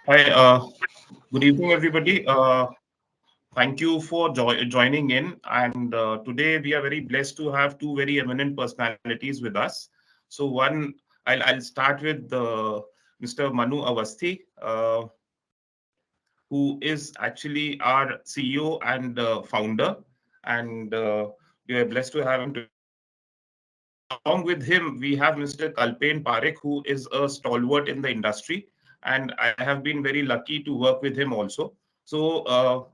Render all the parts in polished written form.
Hi, good evening, everybody. Thank you for joining in. And today we are very blessed to have two very eminent personalities with us. So one, I'll start with Mr. Manu Awasthi, who is actually our CEO and founder. And we are blessed to have him today. Along with him, we have Mr. Kalpen Parekh, who is a stalwart in the industry. And I have been very lucky to work with him also. So,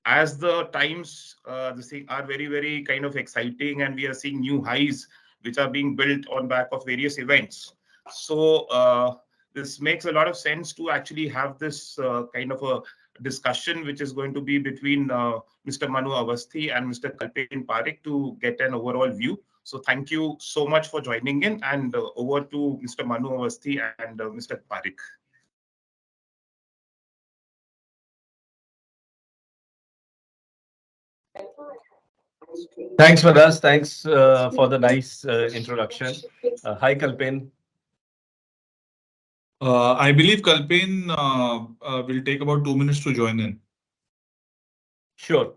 as the times are very kind of exciting, and we are seeing new highs which are being built on back of various events. So this makes a lot of sense to actually have this kind of a discussion which is going to be between Mr. Manu Avasthi and Mr. Kalpen Parekh to get an overall view. So thank you so much for joining in, and over to Mr. Manu Avasthi and Mr. Parekh. Thanks, Madas. Thanks for the nice introduction. Hi, Kalpen. I believe Kalpen will take about 2 minutes to join in. Sure.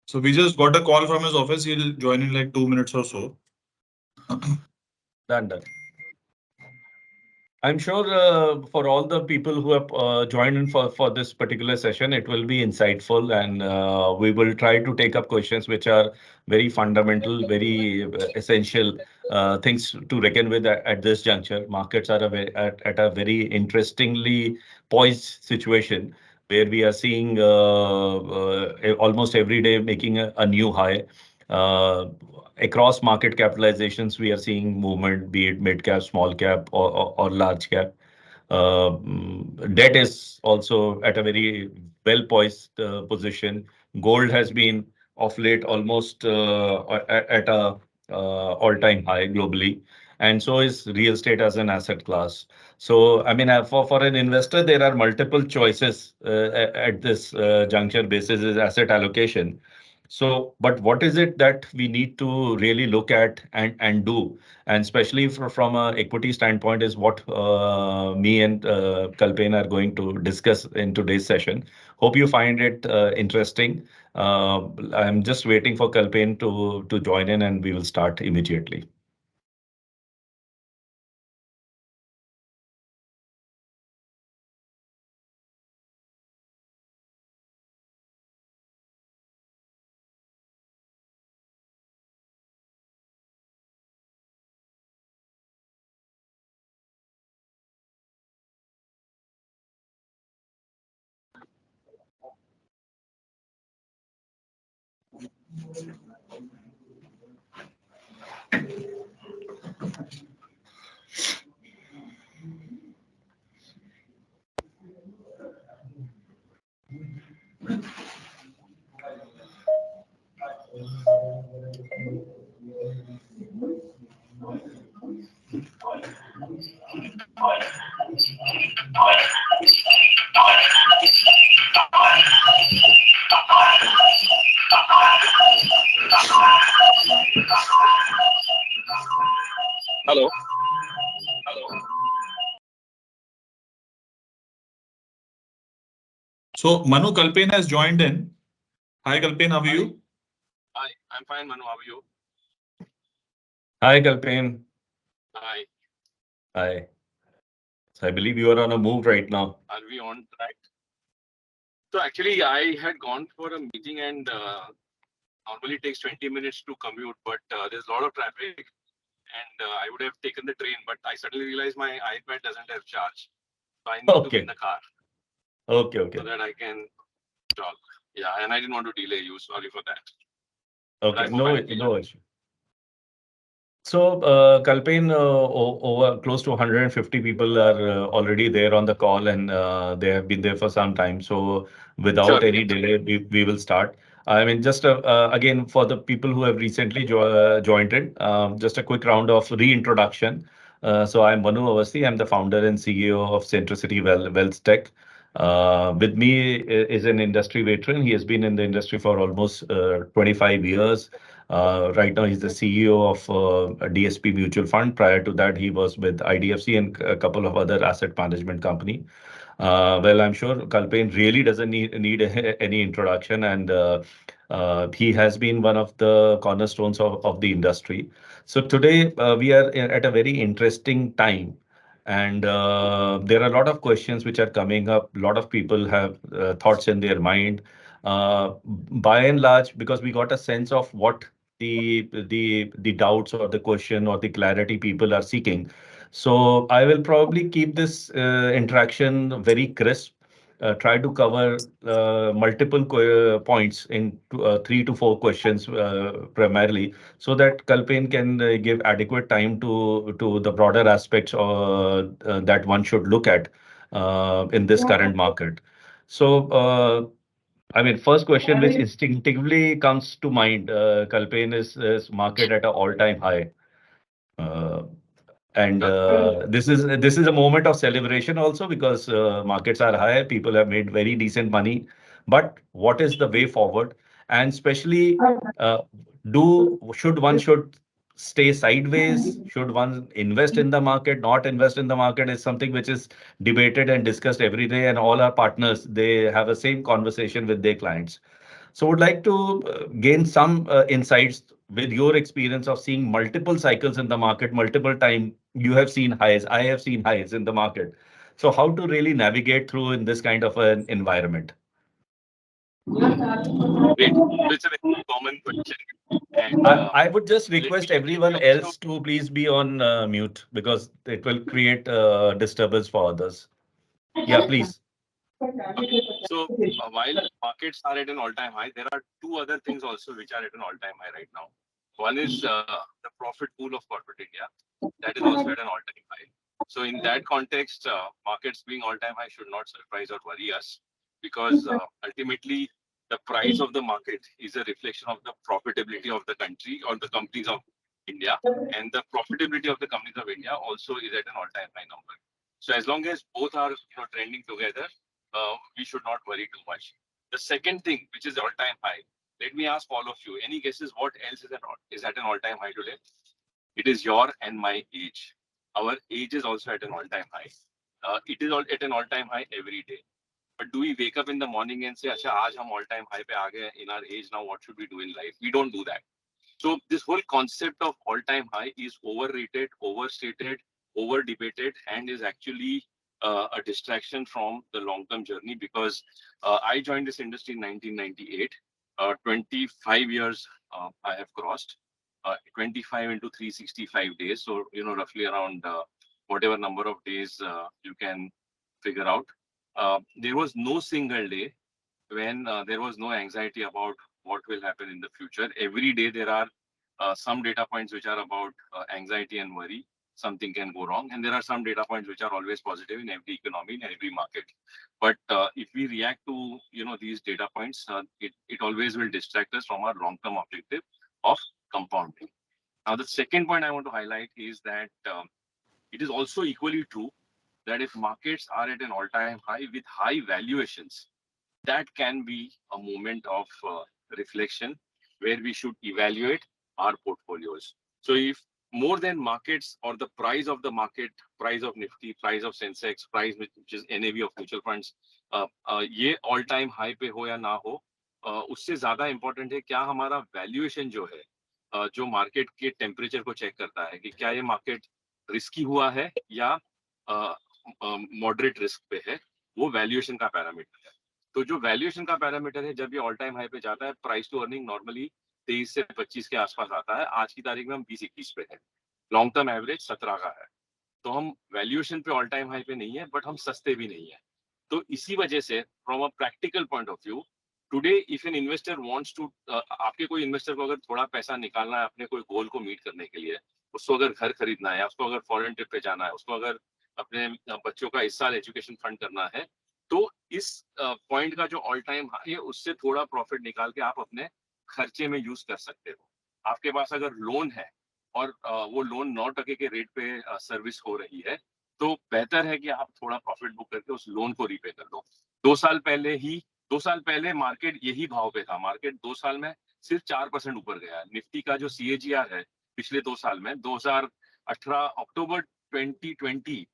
So we just got a call from his office. He'll join in like 2 minutes or so. Done. I'm sure for all the people who have joined in for this particular session, it will be insightful, and we will try to take up questions which are very fundamental, very essential things to reckon with at this juncture. Markets are at a very interestingly poised situation where we are seeing almost every day making a new high. Uh, Across market capitalizations, we are seeing movement, be it mid cap, small cap, or large cap. Debt is also at a very well poised position. Gold has been of late almost at a all-time high globally, and so is real estate as an asset class. So, I mean, for an investor, there are multiple choices at this juncture basis is asset allocation. So, but what is it that we need to really look at and do? And especially from a equity standpoint is what me and Kalpen are going to discuss in today's session. Hope you find it interesting. I'm just waiting for Kalpen to join in, and we will start immediately. Hello. So Manu, Kalpen has joined in. Hi, Kalpen. How are you? Hi, I'm fine, Manu. How are you? Hi, Kalpen. Hi. Hi. So I believe you are on a move right now. Are we on track? So actually, I had gone for a meeting, and normally it takes 20 minutes to commute, but there's a lot of traffic, and I would have taken the train, but I suddenly realized my iPad doesn't have charge. So I need to be in Okay. the car Okay. so Okay. that I can talk. Yeah, and I didn't want to delay you. Sorry for that. But Okay. I hope No, I'm clear. no issue. So, Kalpen, over close to 150 people are already there on the call, and they have been there for some time. So, without Sure. any delay, we will start. I mean, just again, for the people who have recently joined in, just a quick round of reintroduction. So, I'm Manu Avasthi. I'm the founder and CEO of Centricity Wealth Tech. With me is an industry veteran. He has been in the industry for almost 25 years. Right now, he's the CEO of DSP Mutual Fund. Prior to that, he was with IDFC and a couple of other asset management company. Well, I'm sure Kalpen really doesn't need any introduction, and he has been one of the cornerstones of the industry. So today we are at a very interesting time, and there are a lot of questions which are coming up. A lot of people have thoughts in their mind. By and large, because we got a sense of what the doubts or the question or the clarity people are seeking. So I will probably keep this interaction very crisp, try to cover multiple points in 3 to 4 questions primarily, so that Kalpen can give adequate time to the broader aspects that one should look at in this current market. So, I mean, first question which instinctively comes to mind, Kalpen, is market at an all-time high. Uh, and this is a moment of celebration also because markets are high, people have made very decent money. But what is the way forward? And especially, uh, should stay sideways? Should one invest in the market, not invest in the market is something which is debated and discussed every day, and all our partners, they have the same conversation with their clients. So would like to gain some insights with your experience of seeing multiple cycles in the market, multiple time. You have seen highs, I have seen highs in the market. So how to really navigate through in this kind of an environment? Great. So it's a very common question. And I would just let request me everyone also, else to please be on mute because it will create disturbance for others. Yeah, please. okay. So while markets are at an all-time high, there are two other things also which are at an all-time high right now. One is the profit pool of corporate India. That is also at an all-time high. So in that context, markets being all-time high should not surprise or worry us, because ultimately the price of the market is a reflection of the profitability of the country or the companies of India, and the profitability of the companies of India also is at an all-time high number. So as long as both are trending together, we should not worry too much. The second thing, which is all-time high, let me ask all of you, any guesses what else is at an all-time high today? It is your and my age. Our age is also at an all-time high. It is at an all-time high every day. But do we wake up in the morning and say, "Acha, aaj hum all-time high pe aa gaye in our age now? What should we do in life?" We don't do that. So this whole concept of all-time high is overrated, overstated, over-debated, and is actually a distraction from the long-term journey, because I joined this industry in 1998. 25 years I have crossed. 25 into 365 days. So, roughly around whatever number of days you can figure out. There was no single day when there was no anxiety about what will happen in the future. Every day there are some data points which are about anxiety and worry. Something can go wrong, and there are some data points which are always positive in every economy, in every market. But if we react to these data points, it always will distract us from our long-term objective of compounding. Now, the second point I want to highlight is that it is also equally true that if markets are at an all-time high with high valuations, that can be a moment of reflection where we should evaluate our portfolios. So if more than markets or the price of the market, price of Nifty, price of Sensex, price which is NAV of mutual funds, ये all time high पे हो या ना हो, उससे ज्यादा important है क्या हमारा valuation जो है, जो मार्केट के टेम्परेचर को चेक करता है कि क्या ये मार्केट रिस्की हुआ है या मॉडरेट रिस्क पे है, वो वैल्यूएशन का पैरामीटर है. तो जो वैल्यूएशन का पैरामीटर है, जब ये ऑल टाइम हाई पे जाता है, प्राइस टू अर्निंग नॉर्मली 23 से 25 के आसपास आता है. आज की तारीख में हम 20-21 पे है. लॉन्ग टर्म एवरेज 17 का है. तो हम वैल्यूएशन पे ऑल टाइम हाई पे नहीं है, बट हम सस्ते भी नहीं है. तो इसी वजह से from a practical point of view, today if an investor wants to, आपके कोई इन्वेस्टर को अगर थोड़ा पैसा निकालना है अपने कोई गोल को मीट करने के लिए, उसको अगर घर खरीदना है, उसको अगर फॉरेन ट्रिप पे जाना है, उसको अगर अपने बच्चों का इस साल एजुकेशन फंड करना है, तो इस पॉइंट का जो ऑल टाइम हाई है उससे थोड़ा प्रॉफिट निकाल के आप अपने खर्चे में यूज कर सकते हो. आपके पास अगर लोन है और वो लोन 9% के रेट पे सर्विस हो रही है, तो बेहतर है कि आप थोड़ा प्रॉफिट बुक करके उस लोन को रीपे कर दो. 2 साल पहले मार्केट यही भाव पे था. मार्केट 2 साल में सिर्फ 4% ऊपर गया है। निफ्टी का जो CAGR है पिछले 2 साल में, 2018 अक्टूबर 2020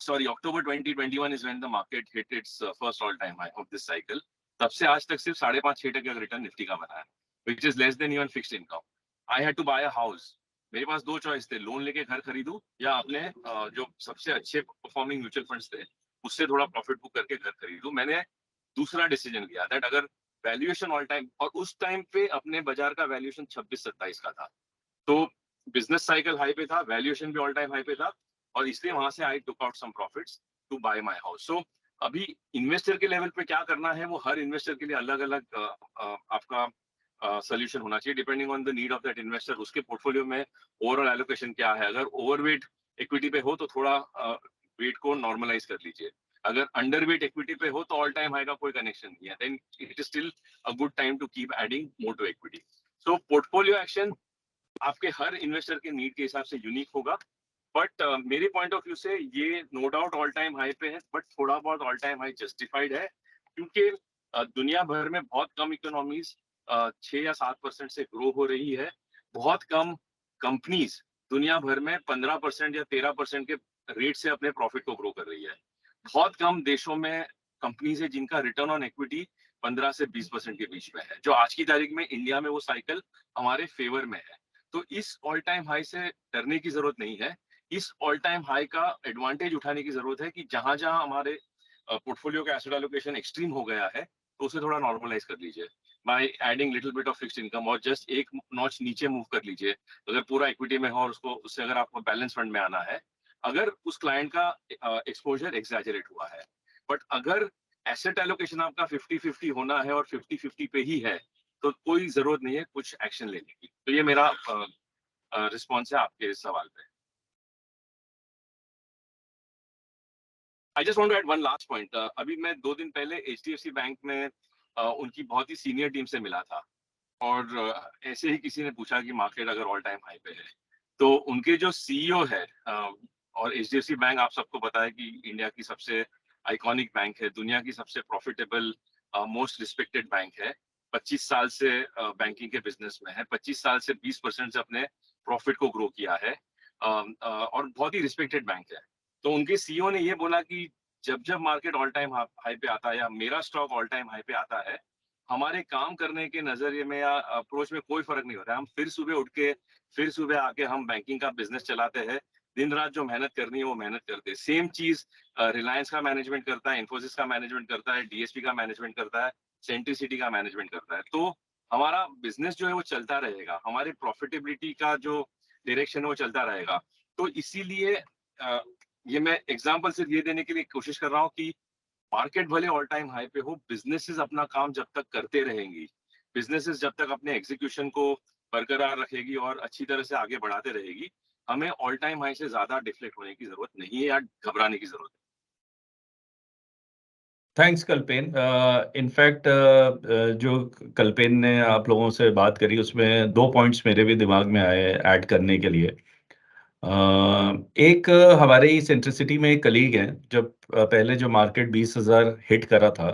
sorry, October 2021 is when the market hit its first all-time high of this cycle. तब से आज तक सिर्फ 5.5-6% का रिटर्न निफ्टी का बना है, which is less than even fixed income. I had to buy a house. मेरे पास 2 चॉइस थे, लोन लेके घर खरीदूं या अपने जो सबसे अच्छे परफॉर्मिंग म्यूचुअल फंड्स थे उससे थोड़ा प्रॉफिट बुक करके घर खरीदूं। मैंने दूसरा डिसीजन लिया दैट अगर वैल्यूएशन ऑल टाइम, और उस टाइम पे अपने बाजार का वैल्यूएशन 26-27 का था, तो बिजनेस साइकिल हाई पे था, वैल्यूएशन भी ऑल टाइम हाई पे था, और इसलिए वहां से I took out some profits to buy my house. So अभी इन्वेस्टर के लेवल पे क्या करना है वो हर इन्वेस्टर के लिए अलग अलग आपका सोल्यूशन होना चाहिए, depending on the need of that investor. उसके पोर्टफोलियो में ओवरऑल एलोकेशन क्या है। अगर ओवरवेट इक्विटी पे हो तो थोड़ा वेट को नॉर्मलाइज कर लीजिए। अगर अंडरवेट इक्विटी पे हो तो ऑल टाइम हाई का कोई कनेक्शन नहीं है, then it is still a good time to keep adding more to equity. So portfolio action आपके हर इन्वेस्टर के नीड के हिसाब से यूनिक होगा, बट मेरे पॉइंट ऑफ व्यू से ये no doubt all time high पे है, बट थोड़ा बहुत ऑल टाइम हाई जस्टिफाइड है, क्योंकि दुनिया भर में बहुत कम इकोनॉमीज 6 या 7% से ग्रो हो रही है। बहुत कम कंपनीज दुनिया भर में 15% या 13% के रेट से अपने प्रॉफिट को ग्रो कर रही है। बहुत कम देशों में कंपनीज है जिनका रिटर्न ऑन इक्विटी 15 से 20% के बीच में है, जो आज की तारीख में इंडिया में वो साइकिल हमारे फेवर में है। तो इस ऑल टाइम हाई से डरने की जरूरत नहीं है, इस ऑल टाइम हाई का एडवांटेज उठाने की जरूरत है कि जहां जहां हमारे पोर्टफोलियो का एसेट एलोकेशन एक्सट्रीम हो गया है तो उसे थोड़ा नॉर्मलाइज कर लीजिए by adding little bit of fixed income, और जस्ट एक नॉच नीचे मूव कर लीजिए। अगर पूरा इक्विटी में हो और उससे अगर आपको बैलेंस फंड में आना है, अगर उस क्लाइंट का एक्सपोजर एक्सैजरेट हुआ है, बट अगर एसेट एलोकेशन आपका 50-50 होना है और 50-50 पे ही है तो कोई जरूरत नहीं है कुछ एक्शन लेने की। तो ये मेरा रिस्पॉन्स है आपके सवाल पे। I just want to add one last point. अभी मैं 2 दिन पहले HDFC बैंक में उनकी बहुत ही सीनियर टीम से मिला था, और ऐसे ही किसी ने पूछा कि मार्केट अगर ऑल टाइम हाई पे है, तो उनके जो CEO है, और HDFC बैंक आप सबको पता है कि इंडिया की सबसे आइकॉनिक बैंक है, दुनिया की सबसे प्रॉफिटेबल मोस्ट रिस्पेक्टेड बैंक है, 25 साल से बैंकिंग के बिजनेस में है, 25 साल से 20% से अपने प्रॉफिट को ग्रो किया है, और बहुत ही रिस्पेक्टेड बैंक है। तो उनके CEO ने ये बोला कि जब जब मार्केट ऑल टाइम हाई पे आता है या मेरा स्टॉक ऑल टाइम हाई पे आता है, हमारे काम करने के नजरिए में या अप्रोच में कोई फर्क नहीं होता है। हम फिर सुबह उठ के फिर सुबह आके हम बैंकिंग का बिजनेस चलाते हैं, दिन रात जो मेहनत करनी है वो मेहनत करते हैं। सेम चीज रिलायंस का मैनेजमेंट करता है, इन्फोसिस का मैनेजमेंट करता है, DSP का मैनेजमेंट करता है, सेंट्रिसिटी का मैनेजमेंट करता है। तो हमारा बिजनेस जो है वो चलता रहेगा, हमारी प्रॉफिटेबिलिटी का जो डायरेक्शन है वो चलता रहेगा। तो इसीलिए ये मैं एग्जांपल सिर्फ ये देने के लिए कोशिश कर रहा हूँ कि मार्केट भले ऑल टाइम हाई पे हो, बिजनेसेस अपना काम जब तक करते रहेंगी, बिजनेसेस जब तक अपने एग्जीक्यूशन को बरकरार रखेगी और अच्छी तरह से आगे बढ़ाते रहेगी, हमें ऑल टाइम हाई से ज्यादा डिफ्लेक्ट होने की जरूरत नहीं है या घबराने की जरूरत है। थैंक्स कल्पेन। इनफैक्ट जो कल्पेन ने आप लोगों से बात करी उसमें 2 पॉइंट्स मेरे भी दिमाग में आए ऐड करने के लिए। एक हमारे ही सेंट्रिसिटी में एक कलीग हैं, जब पहले जो मार्केट 20,000 हिट करा था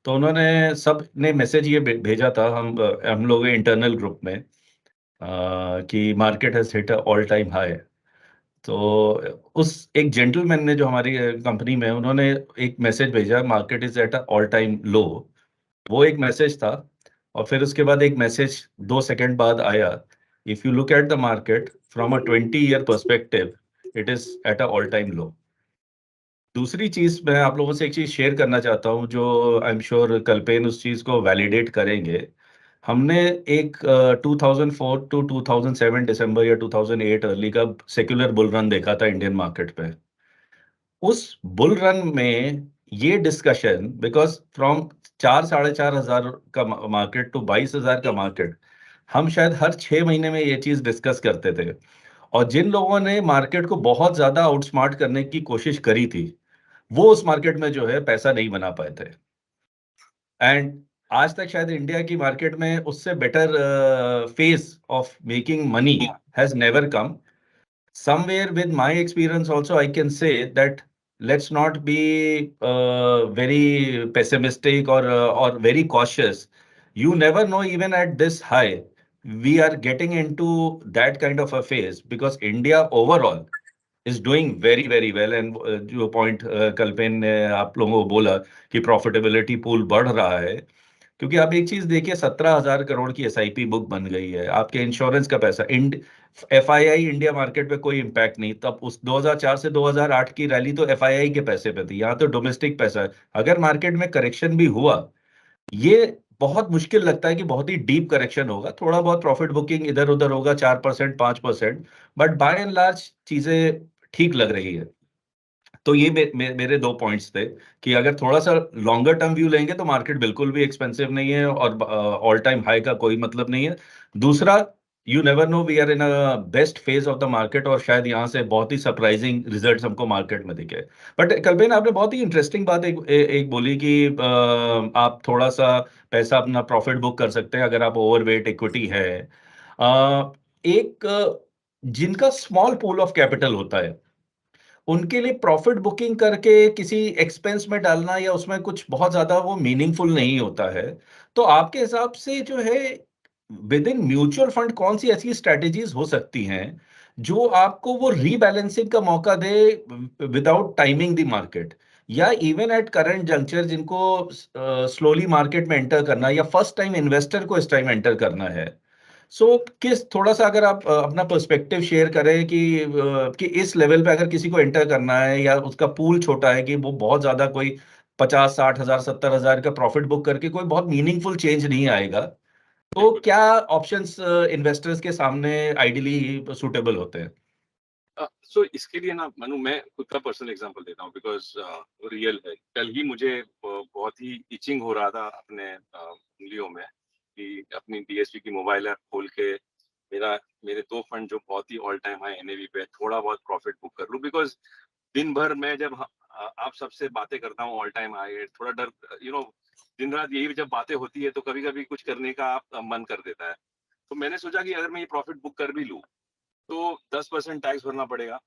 तो उन्होंने सब ने मैसेज ये भेजा था हम लोग इंटरनल ग्रुप में कि market has hit all time high. तो उस एक जेंटलमैन ने जो हमारी कंपनी में उन्होंने एक मैसेज भेजा, market is at all time low. वो एक मैसेज था, और फिर उसके बाद एक मैसेज 2 सेकंड बाद आया, if you look at the market from a 20-year perspective it is at a all time low. दूसरी चीज मैं आप लोगों से एक चीज शेयर करना चाहता हूं जो आई एम श्योर कल्पेन उस चीज को वैलिडेट करेंगे। हमने एक 2004 टू 2007 दिसंबर या 2008 अर्ली का सेक्युलर बुल रन देखा था इंडियन मार्केट पे। उस बुल रन में ये डिस्कशन, बिकॉज फ्रॉम 4-4,500 का मार्केट टू 22,000 का मार्केट, हम शायद हर 6 महीने में ये चीज डिस्कस करते थे। और जिन लोगों ने मार्केट को बहुत ज्यादा आउटस्मार्ट करने की कोशिश करी थी वो उस मार्केट में जो है पैसा नहीं बना पाए थे। एंड आज तक शायद इंडिया की मार्केट में उससे better face of making money has never come. Somewhere with my experience also, I can say that let's not be very pessimistic or very cautious. You never know, even at this high, we are getting into that kind of a phase because India overall is doing very, very well. And जो point कल्पेन ने आप लोगों को बोला कि profitability pool बढ़ रहा है, क्योंकि आप एक चीज देखिए 17,000 करोड़ की एसआईपी बुक बन गई है, आपके इंश्योरेंस का पैसा, एफआईआई इंडिया मार्केट पे कोई इम्पैक्ट नहीं, तब उस 2004 से 2008 की रैली तो एफआईआई के पैसे पे थी, यहाँ तो डोमेस्टिक पैसा है। अगर मार्केट में करेक्शन भी हुआ, ये बहुत मुश्किल लगता है कि बहुत ही डीप करेक्शन होगा, थोड़ा बहुत प्रॉफिट बुकिंग इधर उधर होगा 4% 5%, बट बाय एंड लार्ज चीजें ठीक लग रही है। तो ये मेरे दो पॉइंट्स थे कि अगर थोड़ा सा लॉन्गर टर्म व्यू लेंगे तो मार्केट बिल्कुल भी एक्सपेंसिव नहीं है और ऑल टाइम हाई का कोई मतलब नहीं है। दूसरा, you never know, we are in a best phase of the market और शायद यहाँ से बहुत ही सरप्राइजिंग रिजल्ट्स हमको मार्केट में दिखे। बट कल्पेन, आपने बहुत ही इंटरेस्टिंग बात एक बोली कि आप थोड़ा सा पैसा अपना प्रॉफिट बुक कर सकते हैं अगर आप ओवरवेट इक्विटी है। एक जिनका स्मॉल पूल ऑफ कैपिटल होता है, उनके लिए प्रॉफिट बुकिंग करके किसी एक्सपेंस में डालना या उसमें कुछ बहुत ज्यादा वो मीनिंगफुल नहीं होता है। तो आपके हिसाब से जो है, विद इन म्यूचुअल फंड कौन सी ऐसी स्ट्रेटेजीज हो सकती हैं जो आपको वो रीबैलेंसिंग का मौका दे विदाउट टाइमिंग द मार्केट, या इवन एट करंट जंक्चर जिनको स्लोली मार्केट में एंटर करना या फर्स्ट टाइम इन्वेस्टर को इस टाइम एंटर करना है। किस थोड़ा सा अगर आप अपना पर्सपेक्टिव शेयर करें कि इस लेवल पे अगर किसी को एंटर करना है या उसका पूल छोटा है कि वो बहुत ज्यादा कोई 50-60 हजार 70,000 का प्रॉफिट बुक करके कोई बहुत मीनिंगफुल चेंज नहीं आएगा, तो क्या ऑप्शंस इन्वेस्टर्स के सामने आइडियली सूटेबल होते हैं? सो इसके लिए ना मनु, मैं खुद का पर्सनल एग्जांपल देता हूँ बिकॉज रियल है। कल ही मुझे बहुत ही इचिंग हो रहा था अपने उंगलियों में कि अपनी डीएसपी की मोबाइल ऐप खोल के मेरे दो फंड जो बहुत ही ऑल टाइम हाई एनएवी पे थोड़ा बहुत प्रॉफिट बुक कर लूं। बिकॉज दिन भर मैं जब आप सबसे बातें करता हूँ ऑल टाइम हाई, थोड़ा डर, दिन रात यही जब बातें होती है तो कभी कभी कुछ करने का आप मन कर देता है। तो मैंने सोचा कि अगर मैं ये प्रॉफिट बुक कर भी लूं तो 10% टैक्स भरना पड़ेगा,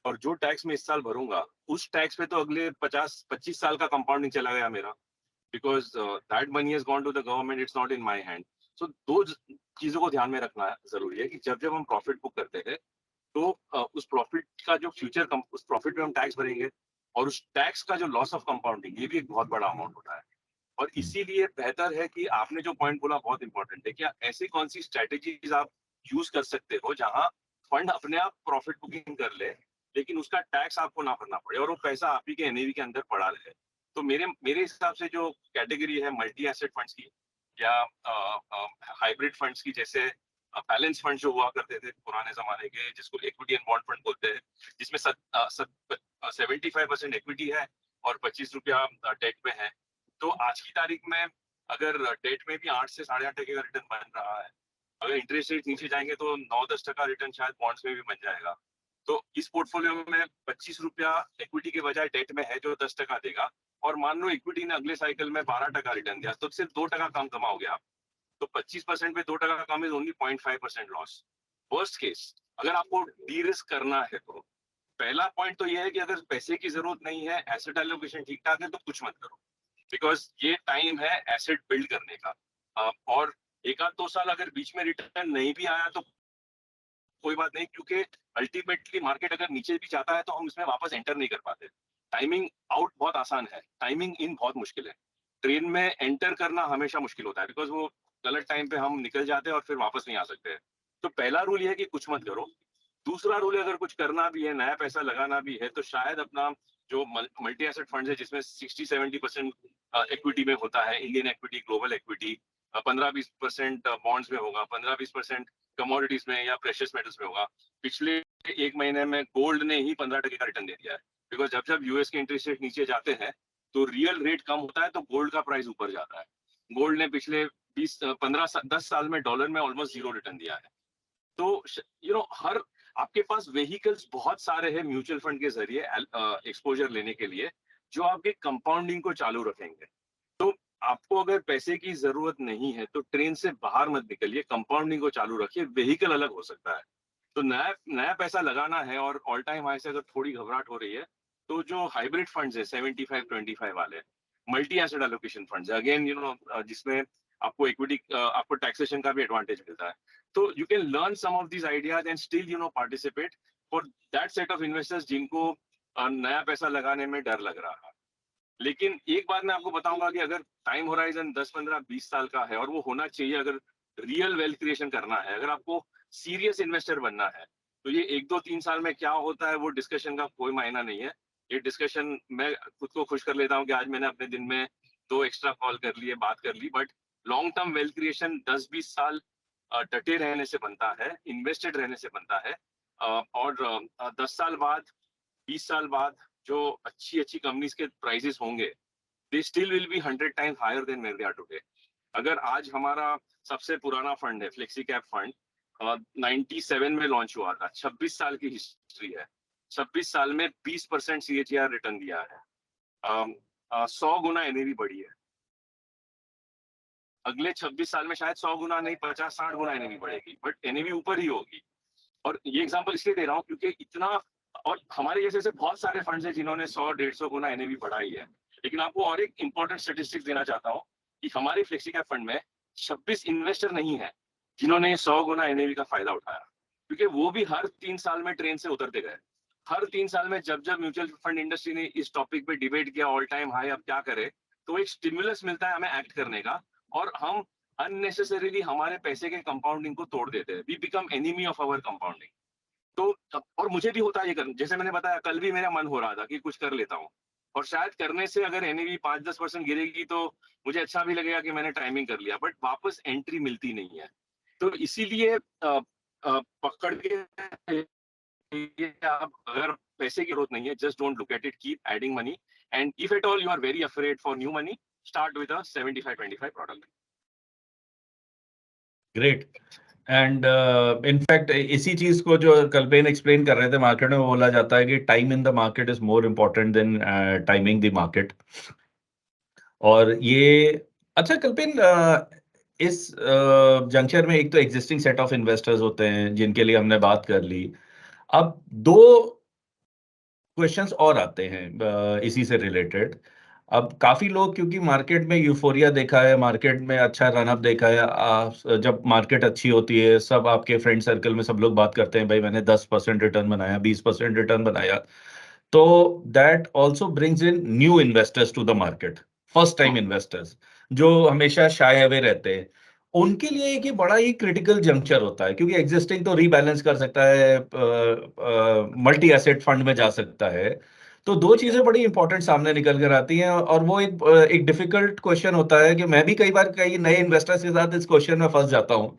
और जो टैक्स मैं इस साल भरूंगा उस टैक्स पे तो अगले 50-25 साल का कंपाउंडिंग चला गया मेरा, because that money has gone to the government, it's not in my hand. So दो चीजों को ध्यान में रखना जरूरी है कि जब जब हम प्रॉफिट बुक करते हैं तो उस प्रॉफिट का जो फ्यूचर उस प्रॉफिट में हम टैक्स भरेंगे, और उस टैक्स का जो लॉस ऑफ कंपाउंडिंग, ये भी एक बहुत बड़ा अमाउंट होता है। और इसीलिए बेहतर है कि आपने जो पॉइंट बोला बहुत इंपॉर्टेंट है, क्या ऐसी कौन सी स्ट्रेटेजीज आप यूज कर सकते हो जहां फंड अपने आप प्रॉफिट बुकिंग कर ले लेकिन उसका टैक्स आपको ना भरना पड़े और वो पैसा आप ही के एनएवी के अंदर पड़ा रहे। तो मेरे हिसाब से जो कैटेगरी है मल्टी एसेट फंड्स की या हाइब्रिड फंड्स की, जैसे बैलेंस फंड जो हुआ करते थे पुराने जमाने के, जिसको इक्विटी एंड बॉन्ड फंड बोलते हैं, जिसमें 75% इक्विटी है और 25 रुपया डेट में है। तो आज की तारीख में अगर डेट में भी 8 से 8.5% का रिटर्न बन रहा है, अगर इंटरेस्ट रेट नीचे जाएंगे तो 9-10% रिटर्न शायद बॉन्ड्स में भी बन जाएगा। तो इस पोर्टफोलियो में 25 रुपया इक्विटी के बजाय डेट में है जो 10% देगा, और मान लो इक्विटी ने अगले साइकिल में 12% रिटर्न दिया तो सिर्फ 2% कम कमाओगे आप। तो 25% पे 2% कम is only 0.5% loss. Worst case अगर आपको डी रिस्क करना है तो पहला पॉइंट तो यह है कि अगर पैसे की जरूरत नहीं है, एसेट एलोकेशन ठीक ठाक है, तो कुछ मत करो, बिकॉज ये टाइम है एसेट बिल्ड करने का। और 1-2 साल अगर बीच में रिटर्न नहीं भी आया तो कोई बात नहीं, क्योंकि अल्टीमेटली मार्केट अगर नीचे भी जाता है तो हम इसमें वापस एंटर नहीं कर पाते। टाइमिंग आउट बहुत आसान है, टाइमिंग इन बहुत मुश्किल है। ट्रेन में एंटर करना हमेशा मुश्किल होता है बिकॉज वो गलत टाइम पे हम निकल जाते हैं और फिर वापस नहीं आ सकते। तो पहला रूल ये है कि कुछ मत करो। दूसरा रूल अगर कुछ करना भी है, नया पैसा लगाना भी है, तो शायद अपना जो मल्टी एसेट फंड है जिसमें 60-70% इक्विटी में होता है, Indian equity, global equity, 15-20% bonds में होगा, 15-20% कमोडिटीज में या प्रेशियस मेटल्स में होगा। पिछले 1 महीने में गोल्ड ने ही 15% का रिटर्न दे दिया है, बिकॉज जब जब यूएस के इंटरेस्ट रेट नीचे जाते हैं तो रियल रेट कम होता है तो गोल्ड का प्राइस ऊपर जाता है। गोल्ड ने पिछले 10 साल में डॉलर में ऑलमोस्ट 0 रिटर्न दिया है। तो हर आपके पास वेहिकल्स बहुत सारे हैं म्यूचुअल फंड के जरिए एक्सपोजर लेने के लिए, जो आपके कंपाउंडिंग को चालू रखेंगे। तो आपको अगर पैसे की जरूरत नहीं है तो ट्रेन से बाहर मत निकलिए, कंपाउंडिंग को चालू रखिए। वेहिकल अलग हो सकता है, तो नया नया पैसा लगाना है और ऑल टाइम हाई से अगर थोड़ी घबराहट हो रही है तो जो हाइब्रिड फंड्स है 75-25 वाले, multi asset allocation funds, again जिसमें आपको इक्विटी आपको टैक्सेशन का भी एडवांटेज मिलता है. तो you can learn some of these ideas and still participate for that set of investors जिनको नया पैसा लगाने में डर लग रहा है. लेकिन एक बात मैं आपको बताऊंगा कि अगर टाइम होराइजन 10, 15, 20 साल का है और वो होना चाहिए, अगर रियल वेल्थ क्रिएशन करना है, अगर आपको सीरियस इन्वेस्टर बनना है, तो ये 1, 2, 3 साल में क्या होता है वो डिस्कशन का कोई मायना नहीं है. ये डिस्कशन मैं खुद को खुश कर लेता हूँ कि आज मैंने अपने दिन में 2 एक्स्ट्रा कॉल कर लिए, बात कर ली. But long term wealth creation 10-20 साल डटे रहने से बनता है, इन्वेस्टेड रहने से बनता है. और 10 साल बाद, 20 साल बाद जो अच्छी कंपनीज के प्राइसेस होंगे, they still will be 100 times higher than where they are today. अगर आज हमारा सबसे पुराना फंड है फ्लेक्सी कैप फंड, 97 में लॉन्च हुआ था, 26 साल की हिस्ट्री है, 26 साल में 20% CAGR रिटर्न दिया है, 100 गुना एनएवी बढ़ी है. अगले 26 साल में शायद 100 गुना नहीं, 50-60 गुना एनएवी बढ़ेगी, बट एनएवी ऊपर ही होगी. और ये एग्जांपल इसलिए दे रहा हूँ क्योंकि इतना, और हमारे जैसे बहुत सारे फंड्स हैं जिन्होंने 100-150 गुना एनएवी बढ़ाई है. लेकिन आपको और एक इंपॉर्टेंट स्टेटिस्टिक्स देना चाहता हूँ कि हमारे फ्लेक्सी कैप फंड में 26 इन्वेस्टर नहीं है जिन्होंने 100 गुना एनएवी का फायदा उठाया, क्योंकि वो भी हर 3 साल में ट्रेन से उतरते गए. हर 3 साल में जब म्यूचुअल फंड इंडस्ट्री ने इस टॉपिक पे डिबेट किया, ऑल टाइम हाई अब क्या करे, तो एक स्टिमुलस मिलता है हमें एक्ट करने का, और हम अननेसेसरीली हमारे पैसे के कंपाउंडिंग को तोड़ देते हैं. We become enemy of our compounding. तो और मुझे भी होता है ये करना, जैसे मैंने बताया कल भी मेरा मन हो रहा था कि कुछ कर लेता हूँ, और शायद करने से अगर एनएवी 5-10% गिरेगी तो मुझे अच्छा भी लगेगा कि मैंने टाइमिंग कर लिया, बट वापस एंट्री मिलती नहीं है. तो इसीलिए पकड़ के आप, अगर पैसे की जरूरत नहीं है, just don't look at it, keep adding money, and if at all you are very afraid for new money, start with a 75-25 product. Great. And in fact इसी चीज को जो कल्पेन एक्सप्लेन कर रहे थे, मार्केट में बोला जाता है कि time in the market is more important then timing the market. और ये अच्छा कल्पेन, इस जंक्शन में एक तो एग्जिस्टिंग सेट ऑफ इन्वेस्टर्स होते हैं जिनके लिए हमने बात कर ली. अब 2 क्वेश्चंस और आते हैं इसी से रिलेटेड. अब काफी लोग, क्योंकि मार्केट में यूफोरिया देखा है, मार्केट में अच्छा रनअप देखा है, जब मार्केट अच्छी होती है सब आपके फ्रेंड सर्कल में सब लोग बात करते हैं, भाई मैंने 10% रिटर्न बनाया, 20% रिटर्न बनाया. तो that also brings in new investors to the market, first time investors जो हमेशा शाय अवे रहते हैं. उनके लिए एक ये बड़ा ही क्रिटिकल जंक्चर होता है, क्योंकि एग्जिस्टिंग तो रीबैलेंस कर सकता है, मल्टी एसेट फंड में जा सकता है. तो 2 चीजें बड़ी इंपॉर्टेंट सामने निकल कर आती हैं, और वो एक डिफिकल्ट क्वेश्चन होता है कि मैं भी कई बार कई नए इन्वेस्टर्स के साथ इस क्वेश्चन में फंस जाता हूँ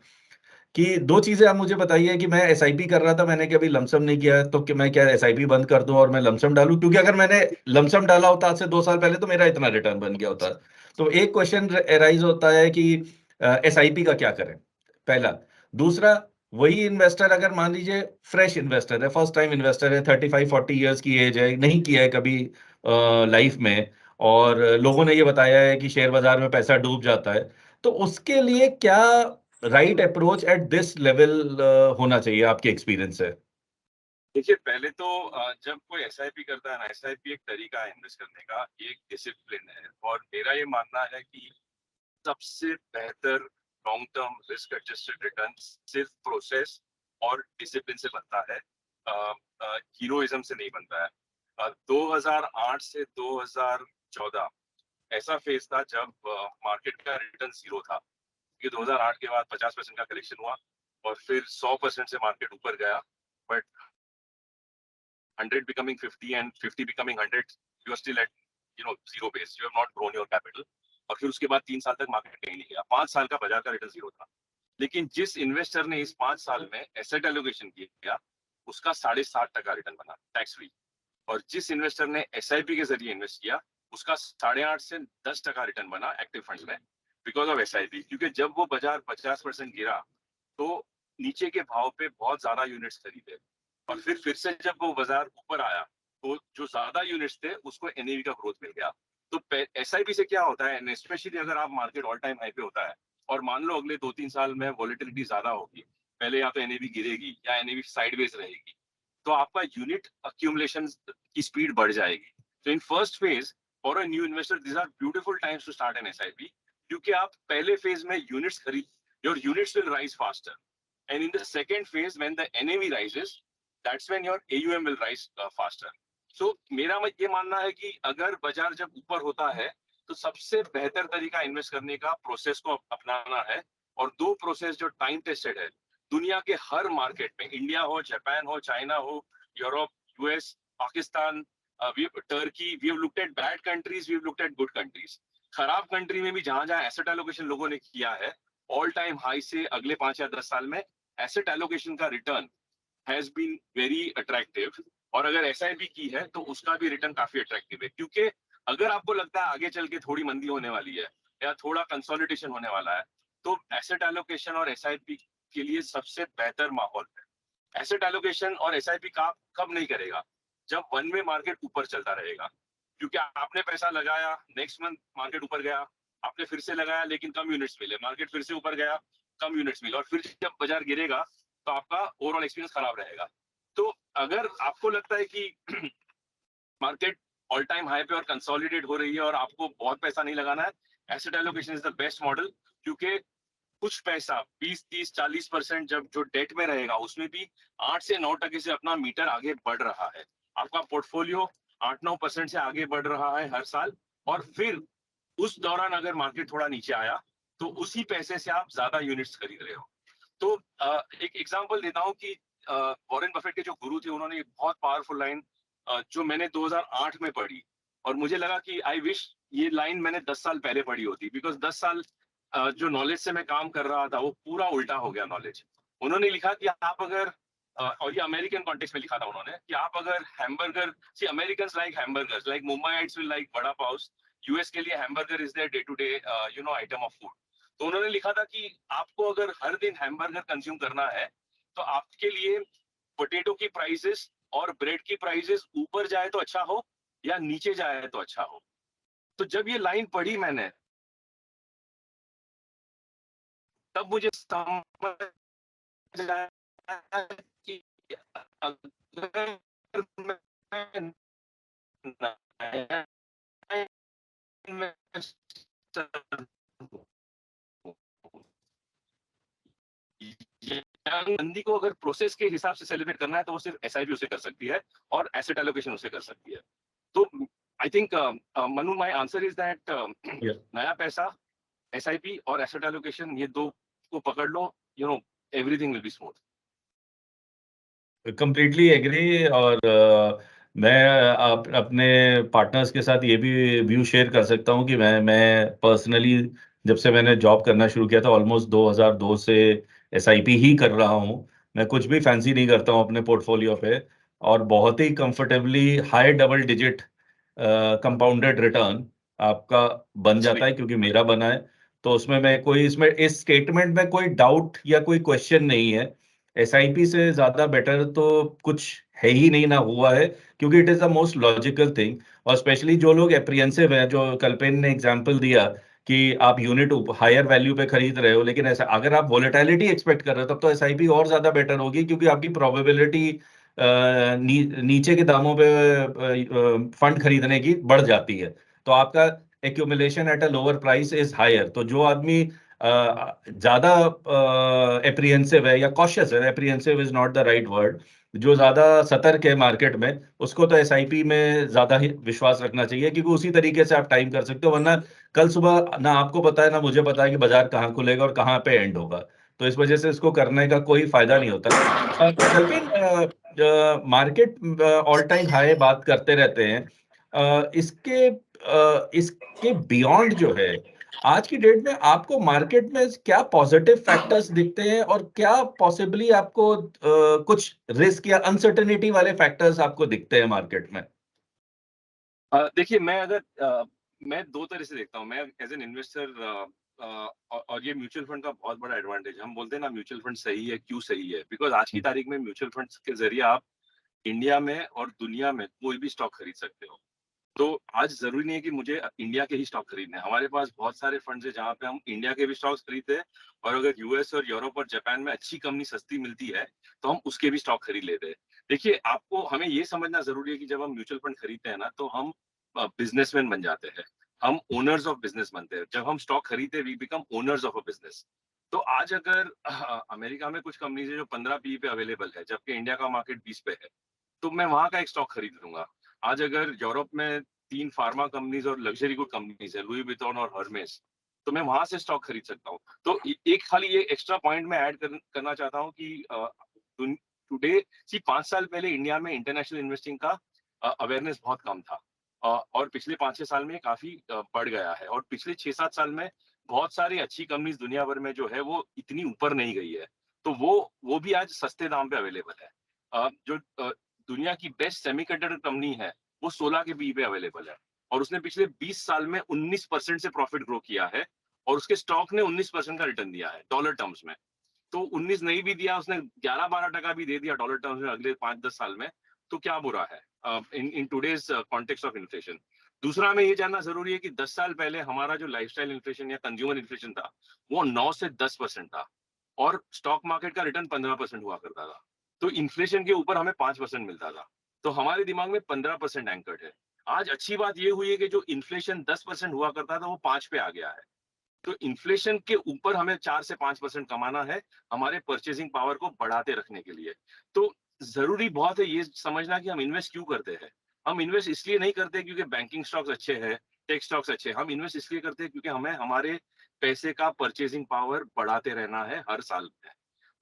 कि 2 चीजें आप मुझे बताइए कि मैं एसआईपी कर रहा था, मैंने कभी लमसम नहीं किया है, तो कि मैं क्या एसआईपी बंद कर दूं और मैं लमसम डालूं? क्योंकि अगर मैंने लमसम डाला होता आज से 2 साल पहले तो मेरा इतना रिटर्न बन गया होता. तो एक क्वेश्चन एराइज होता है कि एसआईपी का क्या करें, पहला. दूसरा, वही इन्वेस्टर अगर मान लीजिए फ्रेश इन्वेस्टर है, फर्स्ट टाइम इन्वेस्टर है, 35-40 ईयर्स की एज है, नहीं किया है कभी लाइफ में, और लोगों ने ये बताया है कि शेयर बाजार में पैसा डूब जाता है, तो उसके लिए क्या right approach at this level होना चाहिए आपके एक्सपीरियंस से? देखिए, पहले तो जब कोई एसआईपी करता है ना, एसआईपी एक तरीका है इन्वेस्ट करने का, एक डिसिप्लिन है, और मेरा ये मानना है कि सबसे बेहतर long term risk adjusted return सिर्फ प्रोसेस और डिसिप्लिन से बनता है, हीरोइज्म से नहीं बनता है. 2008 से 2014 ऐसा फेज था जब मार्केट का रिटर्न 0 था, क्योंकि 2008 के बाद 50% का करेक्शन हुआ और फिर 100% से मार्केट ऊपर गया, but 100 becoming 50 and 50 becoming 100, you are still at zero base, you have not grown your capital. और फिर उसके बाद 3 साल तक मार्केट कहीं नहीं गया, 5 साल का बाजार का रिटर्न 0 था. लेकिन जिस इन्वेस्टर ने इस 5 साल में एसेट एलोकेशन किया, उसका 7.5% रिटर्न बना टैक्स फ्री. और जिस इन्वेस्टर ने एसआईपी के जरिए इन्वेस्ट किया, उसका 8.5 से 10% रिटर्न बना एक्टिव फंड में, बिकॉज ऑफ एसआईपी. क्योंकि जब वो बाजार 50% गिरा तो नीचे के भाव पे बहुत ज्यादा यूनिट्स खरीदे, और फिर से जब वो बाजार ऊपर आया तो जो ज्यादा यूनिट्स थे उसको एनएवी का ग्रोथ मिल गया. तो एसआईपी से क्या होता है, स्पेशली अगर आप मार्केट ऑल टाइम हाई पे होता है और मान लो अगले 2-3 साल में वॉलेटिलिटी ज्यादा होगी, पहले या तो एनएवी गिरेगी या एनएवी साइडवेज रहेगी, तो आपका यूनिट अक्यूमुलेशन की स्पीड बढ़ जाएगी. तो in first phase for a new investor, this are beautiful times to start an SIP, क्योंकि आप पहले फेज में यूनिट्स खरीद, your units will rise faster, and in the second phase when the NAV rises, that's when your AUM will rise faster. So मेरा ये मानना है कि अगर बाजार जब ऊपर होता है तो सबसे बेहतर तरीका इन्वेस्ट करने का प्रोसेस को अपनाना है, और दो प्रोसेस जो टाइम टेस्टेड है दुनिया के हर मार्केट में, इंडिया हो, जापान हो, चाइना हो, Europe, US, Pakistan, Turkey, we have looked at bad countries, we have looked at good countries. खराब कंट्री में भी जहां जहां एसेट एलोकेशन लोगों ने किया है, ऑल टाइम हाई से अगले 5 या 10 साल में एसेट एलोकेशन का return has been very attractive. और अगर एसआईपी की है तो उसका भी रिटर्न काफी अट्रैक्टिव है, क्योंकि अगर आपको लगता है आगे चल के थोड़ी मंदी होने वाली है या थोड़ा कंसोलिडेशन होने वाला है, तो एसेट एलोकेशन और एसआईपी के लिए सबसे बेहतर माहौल है. एसेट एलोकेशन और एसआईपी का आप कब नहीं करेगा? जब वन वे मार्केट ऊपर चलता रहेगा, क्योंकि आपने पैसा लगाया, नेक्स्ट मंथ मार्केट ऊपर गया, आपने फिर से लगाया लेकिन कम यूनिट्स मिले, मार्केट फिर से ऊपर गया, कम यूनिट्स मिले, और फिर जब बाजार गिरेगा तो आपका ओवरऑल एक्सपीरियंस खराब रहेगा. तो अगर आपको लगता है कि मार्केट ऑल टाइम हाई पे और कंसोलिडेट हो रही है और आपको बहुत पैसा नहीं लगाना है, asset allocation is the best model. क्योंकि कुछ पैसा 20, 30, 40% जब जो डेट में रहेगा उसमें भी 8 से 9% से अपना मीटर आगे बढ़ रहा है. आपका पोर्टफोलियो 8-9% से आगे बढ़ रहा है हर साल, और फिर उस दौरान अगर मार्केट थोड़ा नीचे आया तो उसी पैसे से आप ज्यादा यूनिट्स खरीद रहे हो. तो एक एग्जांपल देता हूं कि वॉरेन बफेट के जो गुरु थे, उन्होंने एक बहुत पावरफुल लाइन जो मैंने 2008 में पढ़ी, और मुझे लगा कि आई विश ये लाइन मैंने 10 साल पहले पढ़ी होती, बिकॉज 10 साल जो नॉलेज से मैं काम कर रहा था वो पूरा उल्टा हो गया नॉलेज. उन्होंने लिखा कि आप अगर और ये अमेरिकन कॉन्टेक्स्ट में लिखा था उन्होंने, कि आप अगर hamburger, see Americans like hamburgers, like Mumbaiites will like vada pav, US के लिए hamburger is their day to day item of food. तो उन्होंने लिखा था कि आपको अगर हर दिन हैमबर्गर कंज्यूम करना है तो आपके लिए पोटैटो की प्राइसेस और ब्रेड की प्राइसेस ऊपर जाए तो अच्छा हो या नीचे जाए तो अच्छा हो. तो जब ये लाइन पढ़ी मैंने, तब मुझे समझ आया कि अगर मैं नया investor मंदी को अगर प्रोसेस के हिसाब से सेलिब्रेट करना है तो वो सिर्फ एसआईपी उसे कर सकती है और एसेट एलोकेशन उसे कर सकती है. तो I think Manu, my answer is that नया पैसा, एसआईपी और एसेट एलोकेशन, ये दो को पकड़ लो, everything will be smooth. Completely agree. और मैं अपने पार्टनर्स के साथ ये भी व्यू शेयर कर सकता हूँ कि मैं पर्सनली जब से मैंने जॉब करना शुरू किया था, ऑलमोस्ट 2002 से एसआईपी ही कर रहा हूँ. मैं कुछ भी फैंसी नहीं करता हूँ अपने पोर्टफोलियो पे, और बहुत ही comfortably high double digit compounded return आपका बन जाता है, क्योंकि मेरा बना है. तो उसमें मैं कोई इसमें इस स्टेटमेंट में कोई डाउट या कोई क्वेश्चन नहीं है. एसआईपी से ज्यादा बेटर तो कुछ है ही नहीं, ना हुआ है, क्योंकि it is the most logical thing. और स्पेशली जो लोग एप्रिहेंसिव हैं, जो कल्पेन ने एग्जांपल दिया कि आप यूनिट हायर वैल्यू पे खरीद रहे हो, लेकिन ऐसा अगर आप वोलेटिलिटी एक्सपेक्ट कर रहे हो तब तो एसआईपी और ज्यादा बेटर होगी, क्योंकि आपकी प्रोबेबिलिटी नीचे के दामों पे फंड खरीदने की बढ़ जाती है. तो आपका accumulation at a lower price is higher. तो जो आदमी ज्यादा एप्रिहेंसिव है या कॉशियस है, apprehensive is not the right word, जो ज्यादा सतर्क है मार्केट में, उसको तो एसआईपी में ज्यादा ही विश्वास रखना चाहिए, क्योंकि उसी तरीके से आप टाइम कर सकते हो. वरना कल सुबह ना आपको पता है ना मुझे पता है कि बाजार कहाँ खुलेगा और कहाँ पे एंड होगा. तो इस वजह से इसको करने का कोई फायदा नहीं होता. लेकिन मार्केट ऑल टाइम हाई बात करते रहते हैं. इसके बियॉन्ड जो है, आज की डेट में आपको मार्केट में क्या पॉजिटिव फैक्टर्स दिखते हैं, और क्या पॉसिबली आपको कुछ रिस्क या अनसर्टेनिटी वाले फैक्टर्स आपको दिखते हैं मार्केट में? देखिए, मैं दो तरह से देखता हूँ. मैं एज एन इन्वेस्टर, और ये म्यूचुअल फंड का बहुत बड़ा एडवांटेज, हम बोलते हैं ना म्यूचुअल फंड सही है, क्यों सही है? बिकॉज आज की तारीख में म्यूचुअल फंड के जरिए आप इंडिया में और दुनिया में कोई भी स्टॉक खरीद सकते हो. तो आज जरूरी नहीं है कि मुझे इंडिया के ही स्टॉक खरीदने हैं. हमारे पास बहुत सारे फंड्स है जहाँ पे हम इंडिया के भी स्टॉक्स खरीदते हैं, और अगर यूएस और यूरोप और जापान में अच्छी कंपनी सस्ती मिलती है तो हम उसके भी स्टॉक खरीद लेते हैं. देखिए, हमें ये समझना जरूरी है कि जब हम म्यूचुअल फंड खरीदते हैं ना, तो हम बिजनेसमैन बन जाते हैं. हम ओनर्स ऑफ बिजनेस बनते हैं। जब हम स्टॉक खरीदते we become owners of a business. तो आज अगर अमेरिका में कुछ कंपनीज है जो 15 पी पे अवेलेबल है, जबकि इंडिया का मार्केट 20 पे है, तो मैं वहां का एक स्टॉक खरीद लूंगा। आज अगर यूरोप में 3 फार्मा कंपनीज और लग्जरी गुड कंपनीज है, लुई विटॉन और हर्मेस, तो मैं वहां से स्टॉक खरीद सकता हूँ। तो एक खाली ये एक्स्ट्रा पॉइंट मैं ऐड करना चाहता हूँ कि टुडे 5 साल पहले इंडिया में इंटरनेशनल इन्वेस्टिंग का अवेयरनेस बहुत कम था, और पिछले 5-6 साल में काफी बढ़ गया है, और पिछले 6-7 साल में बहुत सारी अच्छी कंपनीज दुनिया भर में जो है वो इतनी ऊपर नहीं गई है, तो वो भी आज सस्ते दाम पे अवेलेबल है। जो दुनिया की बेस्ट सेमीकंडक्टर कंपनी है वो 16 के पी पे अवेलेबल है, और उसने पिछले 20 साल में 19% से प्रॉफिट ग्रो किया है, और उसके स्टॉक ने 19% का रिटर्न दिया है डॉलर टर्म्स में। तो 19 नहीं भी दिया, उसने 11-12% भी दे दिया डॉलर टर्म्स में अगले 5-10 साल में, तो क्या बुरा है in today's context of inflation. दूसरा हमें ये जानना जरूरी है कि 10 साल पहले हमारा जो लाइफस्टाइल इन्फ्लेशन या कंज्यूमर इन्फ्लेशन था वो 9 से 10% था, और स्टॉक मार्केट का रिटर्न 15% हुआ करता था। तो इन्फ्लेशन के ऊपर हमें 5% मिलता था, तो हमारे दिमाग में 15% एंकर्ड है। आज अच्छी बात ये हुई है कि जो इन्फ्लेशन 10% हुआ करता था वो 5 पे आ गया है। तो इन्फ्लेशन के ऊपर हमें 4 से 5% कमाना है हमारे परचेसिंग पावर को बढ़ाते रखने के लिए। तो जरूरी बहुत है ये समझना कि हम इन्वेस्ट क्यों करते हैं। हम इन्वेस्ट इसलिए नहीं करते क्योंकि बैंकिंग स्टॉक्स अच्छे हैं, टेक स्टॉक्स अच्छे हैं। हम इन्वेस्ट इसलिए करते हैं क्योंकि हमें हमारे पैसे का परचेसिंग पावर बढ़ाते रहना है हर साल में,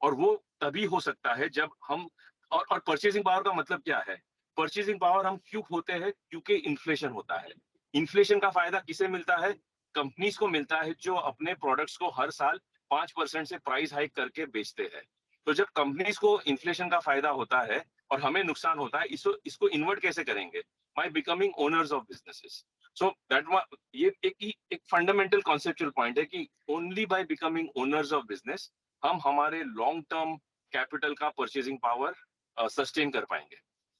और वो तभी हो सकता है जब हम और परचेसिंग पावर का मतलब क्या है? परचेसिंग पावर हम क्यों होते हैं? क्योंकि इन्फ्लेशन होता है। इन्फ्लेशन का फायदा किसे मिलता है? कंपनीज को मिलता है जो अपने प्रोडक्ट्स को हर साल 5% से प्राइस हाइक करके बेचते हैं। तो जब कंपनीज को इन्फ्लेशन का फायदा होता है और हमें नुकसान होता है, इसको इन्वर्ट कैसे करेंगे? By becoming owners of businesses. So that ये एक फंडामेंटल कॉन्सेप्चुअल पॉइंट है कि only by becoming owners of business हम हमारे लॉन्ग टर्म कैपिटल का परचेसिंग पावर सस्टेन कर पाएंगे।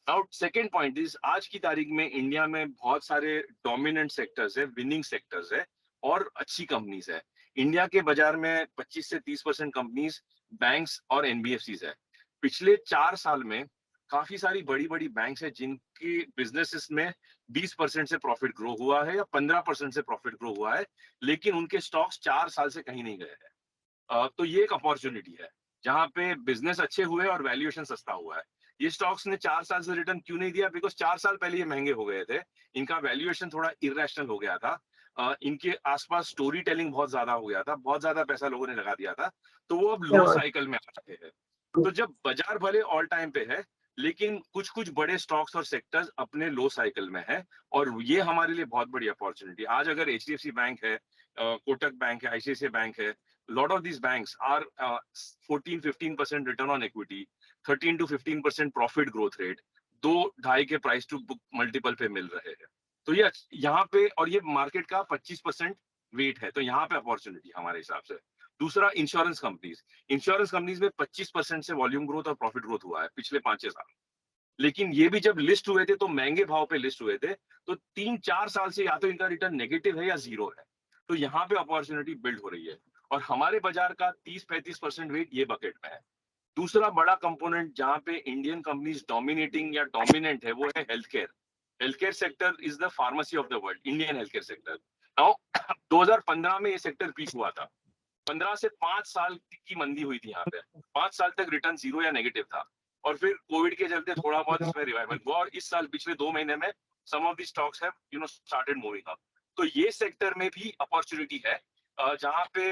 नाउ सेकेंड पॉइंट इज, आज की तारीख में इंडिया में बहुत सारे डोमिनेंट सेक्टर्स है, विनिंग सेक्टर्स है, और अच्छी कंपनीज है। इंडिया के बाजार में 25 से 30% कंपनीज बैंक्स और एनबीएफसीज है। पिछले 4 साल में काफी सारी बड़ी बड़ी बैंक्स है जिनकी बिजनेसेस में 20% से प्रॉफिट ग्रो हुआ है या 15% से प्रॉफिट ग्रो हुआ है, लेकिन उनके स्टॉक्स 4 साल से कहीं नहीं गए हैं। तो ये एक अपॉर्चुनिटी है जहां पे बिजनेस अच्छे हुए और वैल्यूएशन सस्ता हुआ है। ये स्टॉक्स ने 4 साल से रिटर्न क्यों नहीं दिया? बिकॉज 4 साल पहले ये महंगे हो गए थे, इनका वैल्यूएशन थोड़ा इरेशनल हो गया था, इनके आसपास स्टोरी टेलिंग बहुत ज्यादा हो गया था, बहुत ज्यादा पैसा लोगों ने लगा दिया था, तो वो अब लो साइकिल में आ चुके हैं। तो जब बाजार भले ऑल टाइम पे है, लेकिन कुछ कुछ बड़े स्टॉक्स और सेक्टर्स अपने लो साइकिल में है, और ये हमारे लिए बहुत बड़ी अपॉर्चुनिटी। आज अगर एचडीएफसी बैंक है, कोटक बैंक है, आईसीआईसीआई बैंक है, lot of these banks are 14-15% return on equity, 13 to 15% profit growth rate, 2-2.5 के प्राइस टू बुक मल्टीपल पे मिल रहे हैं। तो ये यहाँ पे, और ये मार्केट का 25% वेट है, तो यहाँ पे अपॉर्चुनिटी हमारे हिसाब से। दूसरा, इंश्योरेंस कंपनीज में 25% से वॉल्यूम ग्रोथ और प्रॉफिट ग्रोथ हुआ है पिछले 5-6 साल। लेकिन ये भी जब लिस्ट हुए थे तो महंगे भाव पे लिस्ट हुए थे, तो 3-4 साल से या तो इनका रिटर्न नेगेटिव है या जीरो है। तो यहाँ पे अपॉर्चुनिटी बिल्ड हो रही है, और हमारे बाजार का 30-35% वेट ये बकेट में है। दूसरा बड़ा कंपोनेंट जहां पे इंडियन कंपनीज डोमिनेटिंग या डोमिनेंट है वो है health care. Health care sector is the pharmacy of the world, Indian health care sector. Now 2015 में ये सेक्टर पीक हुआ था। 15 से 5 साल की मंदी हुई थी यहाँ पे, 5 साल तक रिटर्न जीरो या नेगेटिव था, और फिर कोविड के चलते थोड़ा बहुत इसमें रिवाइवल हुआ, और इस साल पिछले 2 महीने में some of the stocks have started moving up. तो ये सेक्टर में भी अपॉर्चुनिटी है, जहां पे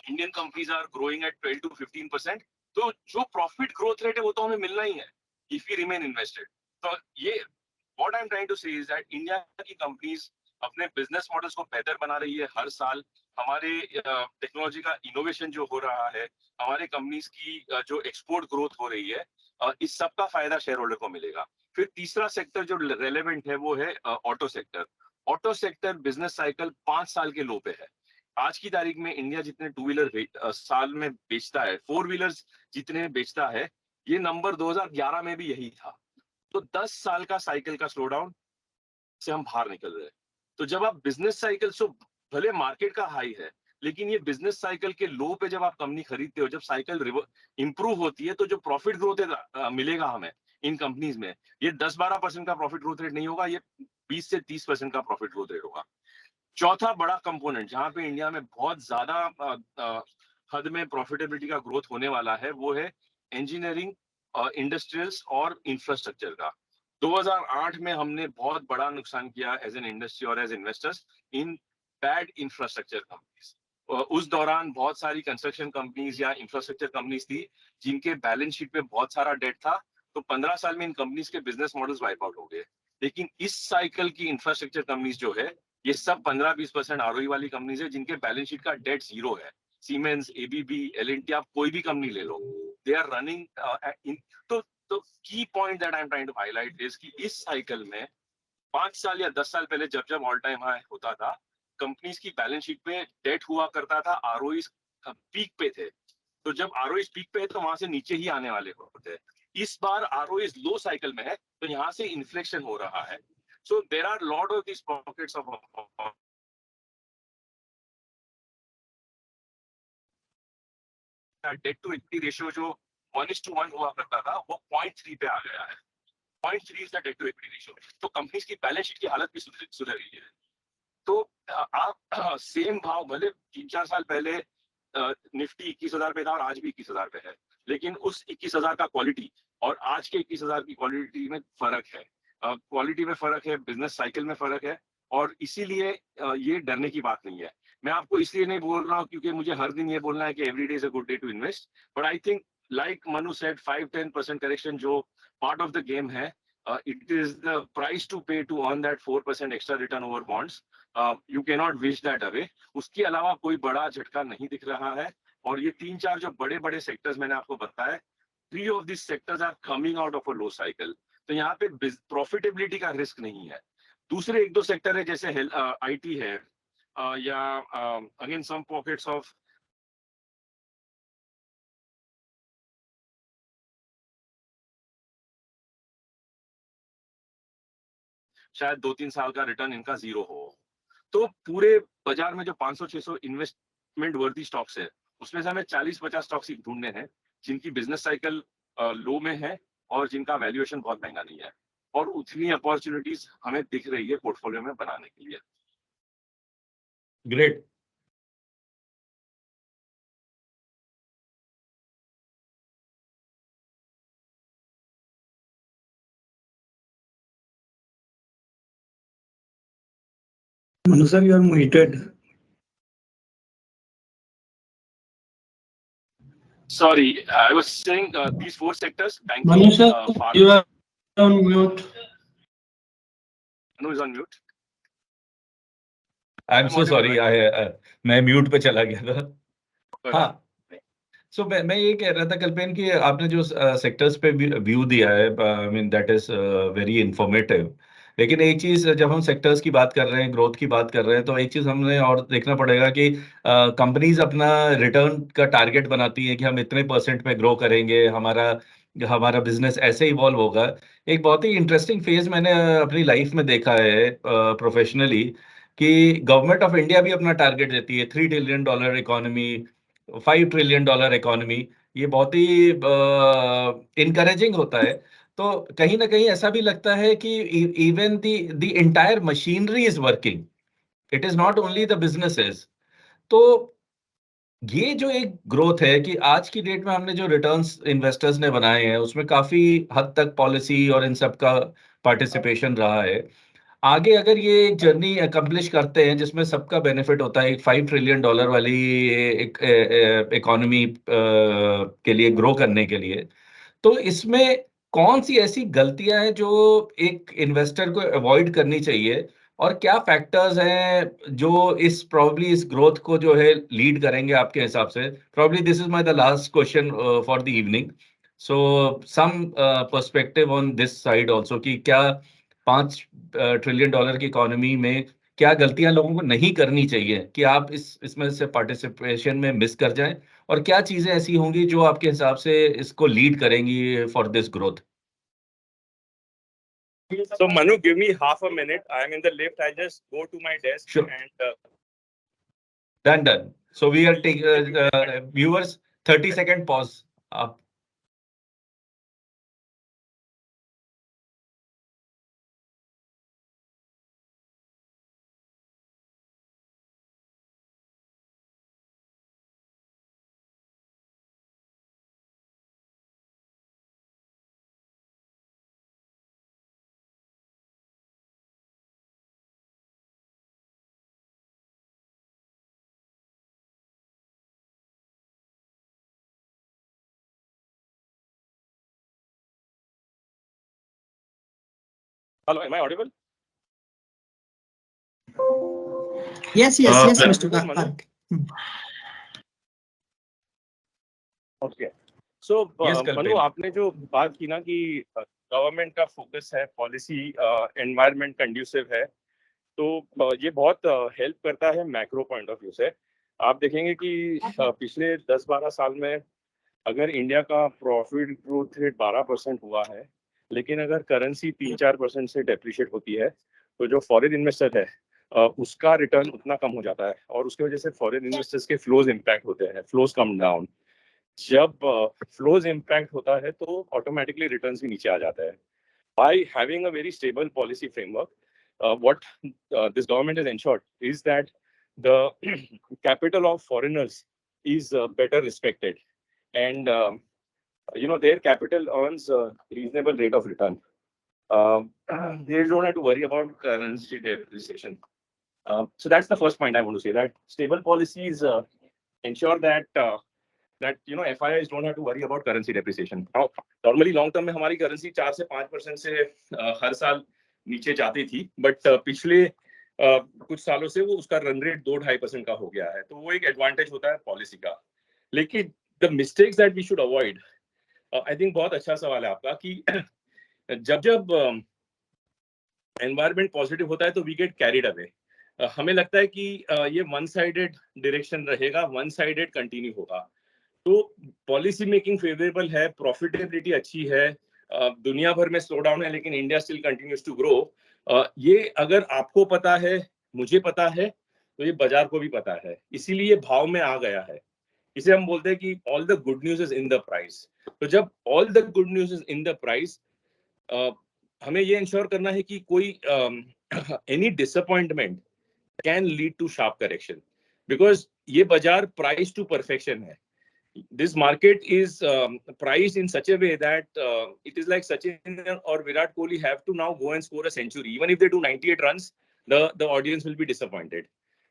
Indian companies are growing at 12 to 15%। तो जो प्रॉफिट ग्रोथ रेट है वो तो हमें मिलना ही है इफ वी रिमेन इन्वेस्टेड। तो ये what I am trying to say is that India की कंपनीज अपने बिजनेस मॉडल्स को बेहतर बना रही है हर साल। हमारे टेक्नोलॉजी का इनोवेशन जो हो रहा है, हमारे कंपनीज की जो एक्सपोर्ट ग्रोथ हो रही है, इस सब का फायदा शेयर होल्डर को मिलेगा। फिर तीसरा सेक्टर जो रेलेवेंट है वो है auto sector. Auto sector business cycle 5 साल के लो पे है। आज की तारीख में इंडिया जितने 2 व्हीलर साल में बेचता है, 4 व्हीलर्स जितने बेचता है, ये नंबर 2011 में भी यही था। तो 10 साल का साइकिल का स्लो डाउन से हम बाहर निकल रहे हैं। तो जब आप बिजनेस साइकिल से, भले मार्केट का हाई है, लेकिन ये बिजनेस साइकिल के लो पे जब आप कंपनी खरीदते हो, जब साइकिल इंप्रूव होती है, तो जो प्रॉफिट ग्रोथ मिलेगा हमें इन कंपनीज में, ये 10-12% का प्रॉफिट ग्रोथ रेट नहीं होगा, ये 20 से 30% का प्रॉफिट ग्रोथ रेट होगा। चौथा बड़ा कंपोनेंट जहां पे इंडिया में बहुत ज्यादा हद में प्रॉफिटेबिलिटी का ग्रोथ होने वाला है वो है इंजीनियरिंग, इंडस्ट्रियल्स और इंफ्रास्ट्रक्चर का। 2008 में हमने बहुत बड़ा नुकसान किया एज एन इंडस्ट्री और as investors in bad infrastructure companies. उस दौरान बहुत सारी कंस्ट्रक्शन कंपनीज या इंफ्रास्ट्रक्चर कंपनीज थी जिनके बैलेंस शीट पे बहुत सारा डेट था, तो 15 साल में इन कंपनीज के बिजनेस मॉडल्स वाइप आउट हो गए। लेकिन इस साइकिल की इंफ्रास्ट्रक्चर कंपनीज जो है ये सब 15-20% आरओई वाली कंपनीज है जिनके बैलेंस शीट का डेट जीरो है। सीमेंस, एबीबी, एल&टी, आप कोई भी कंपनी ले लो, दे आर रनिंग। तो key point that I am trying to highlight is कि इस साइकिल में 5 साल या 10 साल पहले जब जब ऑल टाइम हाई होता था, कंपनीज की बैलेंस शीट पे डेट हुआ करता था, आरओई पीक पे थे। तो जब आरओई पीक पे है तो वहां से नीचे ही आने वाले होते हैं। इस बार आरओई लो साइकिल में है तो यहाँ से इन्फ्लेक्शन हो रहा है। So there are lot of this pockets of debt to equity ratio जो 1:1 हुआ करता था वो 0.3 पे आ गया है। 0.3 is the debt to equity ratio. तो कंपनीज की बैलेंस शीट की हालत भी सुधर रही है। तो आप सेम भाव भले 3-4 साल पहले निफ्टी 21,000 पे था और आज भी 21,000 पे है, लेकिन उस 21,000 का क्वालिटी और आज के 21,000 की क्वालिटी में फर्क है। क्वालिटी में फर्क है, बिजनेस साइकिल में फर्क है, और इसीलिए ये डरने की बात नहीं है। मैं आपको इसलिए नहीं बोल रहा हूँ क्योंकि मुझे हर दिन ये बोलना है कि every day is a good day to invest, but I think like Manu said 5-10% correction जो पार्ट ऑफ द गेम है, it is the price to pay to earn that 4% extra return over bonds. You cannot wish that away. उसके अलावा कोई बड़ा झटका नहीं दिख रहा है। और ये 3-4 जो बड़े बड़े सेक्टर्स मैंने आपको बताया, 3 of these sectors are coming out of a low cycle. तो यहाँ पे प्रॉफिटेबिलिटी का रिस्क नहीं है। दूसरे 1-2 सेक्टर है जैसे आईटी है, या अगेन सम पॉकेट्स ऑफ शायद 2-3 साल का रिटर्न इनका जीरो हो। तो पूरे बाजार में जो 500-600 इन्वेस्टमेंट वर्दी स्टॉक्स है उसमें से हमें 40-50 स्टॉक्स ही ढूंढने हैं जिनकी बिजनेस साइकिल लो में है और जिनका वैल्यूएशन बहुत महंगा नहीं है, और उतनी अपॉर्चुनिटीज हमें दिख रही है पोर्टफोलियो में बनाने के लिए। Great. Manu sir, you are muted. Sorry, I was saying these 4 sectors, banking, Manu sir, pharma. you are on mute. Manu is on mute. I am so sorry, मैं म्यूट पे चला गया था। हाँ, सो मैं ये कह रहा था कल्पेन कि आपने जो सेक्टर्स पे व्यू दिया है, I mean that is very informative. लेकिन एक चीज, जब हम सेक्टर्स की बात कर रहे हैं, ग्रोथ की बात कर रहे हैं, तो एक चीज हमने और देखना पड़ेगा कि कंपनीज अपना रिटर्न का टारगेट बनाती हैं कि हम इतने % पे ग्रो करेंगे, हमारा हमारा बिजनेस ऐसे इवॉल्व होगा। एक बहुत ही इंटरेस्टिंग फेज मैंने अपनी लाइफ में देखा है प्रोफेशनली, कि गवर्नमेंट ऑफ इंडिया भी अपना टारगेट देती है $3 ट्रिलियन इकोनॉमी, $5 ट्रिलियन इकोनॉमी। ये बहुत ही इनकरेजिंग होता है। तो कहीं ना कहीं ऐसा भी लगता है कि even the entire machinery is working, it is not only the businesses. तो ये जो एक ग्रोथ है कि आज की डेट में हमने जो रिटर्न्स इन्वेस्टर्स ने बनाए हैं उसमें काफी हद तक पॉलिसी और इन सब का पार्टिसिपेशन रहा है। आगे अगर ये एक जर्नी अकम्प्लिश करते हैं जिसमें सबका बेनिफिट होता है, एक $5 ट्रिलियन वाली एक इकोनॉमी के लिए ग्रो करने के लिए, तो इसमें कौन सी ऐसी गलतियां हैं जो एक इन्वेस्टर को अवॉइड करनी चाहिए, और क्या फैक्टर्स हैं जो इस ग्रोथ को जो है लीड करेंगे आपके हिसाब से? Probably this is my the last question for the evening, so some perspective on this side also, कि क्या $5 ट्रिलियन की इकोनॉमी में क्या गलतियां लोगों को नहीं करनी चाहिए कि आप इसमें से पार्टिसिपेशन में मिस कर जाएं, और क्या चीजें ऐसी होंगी जो आपके हिसाब से इसको लीड करेंगी for this growth? So Manu, give me half a minute. I am in the lift. I'll just go to my desk. Sure. And Done. So we are taking viewers 30-second pause. आप Hello, am I audible? Yes, Mr. Parekh. Okay. So, Yes, Manu, Kalpen. आपने जो बात की ना कि government का focus है, policy environment conducive है, तो ये बहुत हेल्प करता है मैक्रो पॉइंट ऑफ व्यू से। आप देखेंगे कि पिछले 10-12 साल में अगर इंडिया का प्रॉफिट ग्रोथ रेट 12% हुआ है, लेकिन अगर करेंसी 3-4% से डेप्रिशिएट होती है, तो जो फॉरेन इन्वेस्टर है उसका रिटर्न उतना कम हो जाता है, और उसकी वजह से फॉरेन इन्वेस्टर्स के फ्लोज इम्पैक्ट होते हैं, फ्लोज कम डाउन। जब फ्लोज इम्पैक्ट होता है तो ऑटोमेटिकली रिटर्न्स भी नीचे आ जाता है। By having a very stable policy framework, what this government has ensured is that the capital of foreigners is better respected, and their capital earns a reasonable rate of return. They don't have to worry about currency depreciation. So that's the first point I want to say, that stable policies ensure that FIIs don't have to worry about currency depreciation. Now, normally long term में हमारी currency 4 से 5% से हर साल नीचे जाती थी, but पिछले कुछ सालों से वो उसका रन रेट 2-2.5% का हो गया है, तो वो एक एडवांटेज होता है पॉलिसी का। लेकिन the mistakes that we should avoid, I think बहुत अच्छा सवाल है आपका कि जब एनवायरमेंट पॉजिटिव होता है तो वी गेट कैरिड अवे। हमें लगता है कि ये वन साइडेड डायरेक्शन रहेगा, वन साइडेड कंटिन्यू होगा। तो पॉलिसी मेकिंग फेवरेबल है, प्रॉफिटेबिलिटी अच्छी है, दुनिया भर में स्लो डाउन है, लेकिन India still continues to grow. ये अगर आपको पता है, मुझे पता है, तो ये बाजार को भी पता है, इसीलिए भाव में आ गया है। इसे हम बोलते हैं कि all the good news is in the price. तो जब all the good news is in the price, हमें ये इंश्योर करना है कि कोई any disappointment can lead to sharp correction, because ये बाजार प्राइस टू परफेक्शन है। This market is priced in such a way that it is like Sachin or Virat Kohli have to now go and score a century. Even if they do 98 runs, the audience will be disappointed.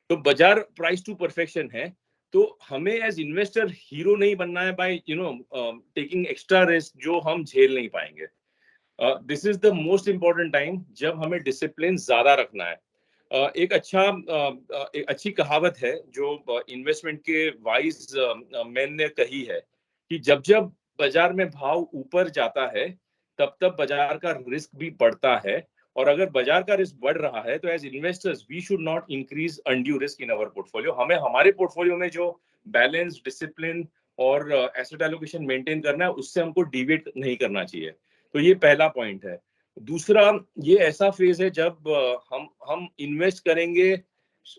तो बाजार price to perfection है, तो हमें as investor hero नहीं बनना है by taking extra risk जो हम झेल नहीं पाएंगे। This is the most important time जब हमें डिसिप्लिन ज्यादा रखना है। एक अच्छी कहावत है जो इन्वेस्टमेंट के वाइज मैन ने कही है कि जब जब बाजार में भाव ऊपर जाता है तब तब बाजार का रिस्क भी बढ़ता है, और अगर बाजार का रिस्क बढ़ रहा है तो as investors we should not increase undue risk in our portfolio. हमें हमारे पोर्टफोलियो में जो बैलेंस, डिसिप्लिन और एसेट एलोकेशन मेंटेन करना है उससे हमको डिविएट नहीं करना चाहिए। तो ये पहला पॉइंट है। दूसरा, ये ऐसा फेज है जब हम इन्वेस्ट करेंगे,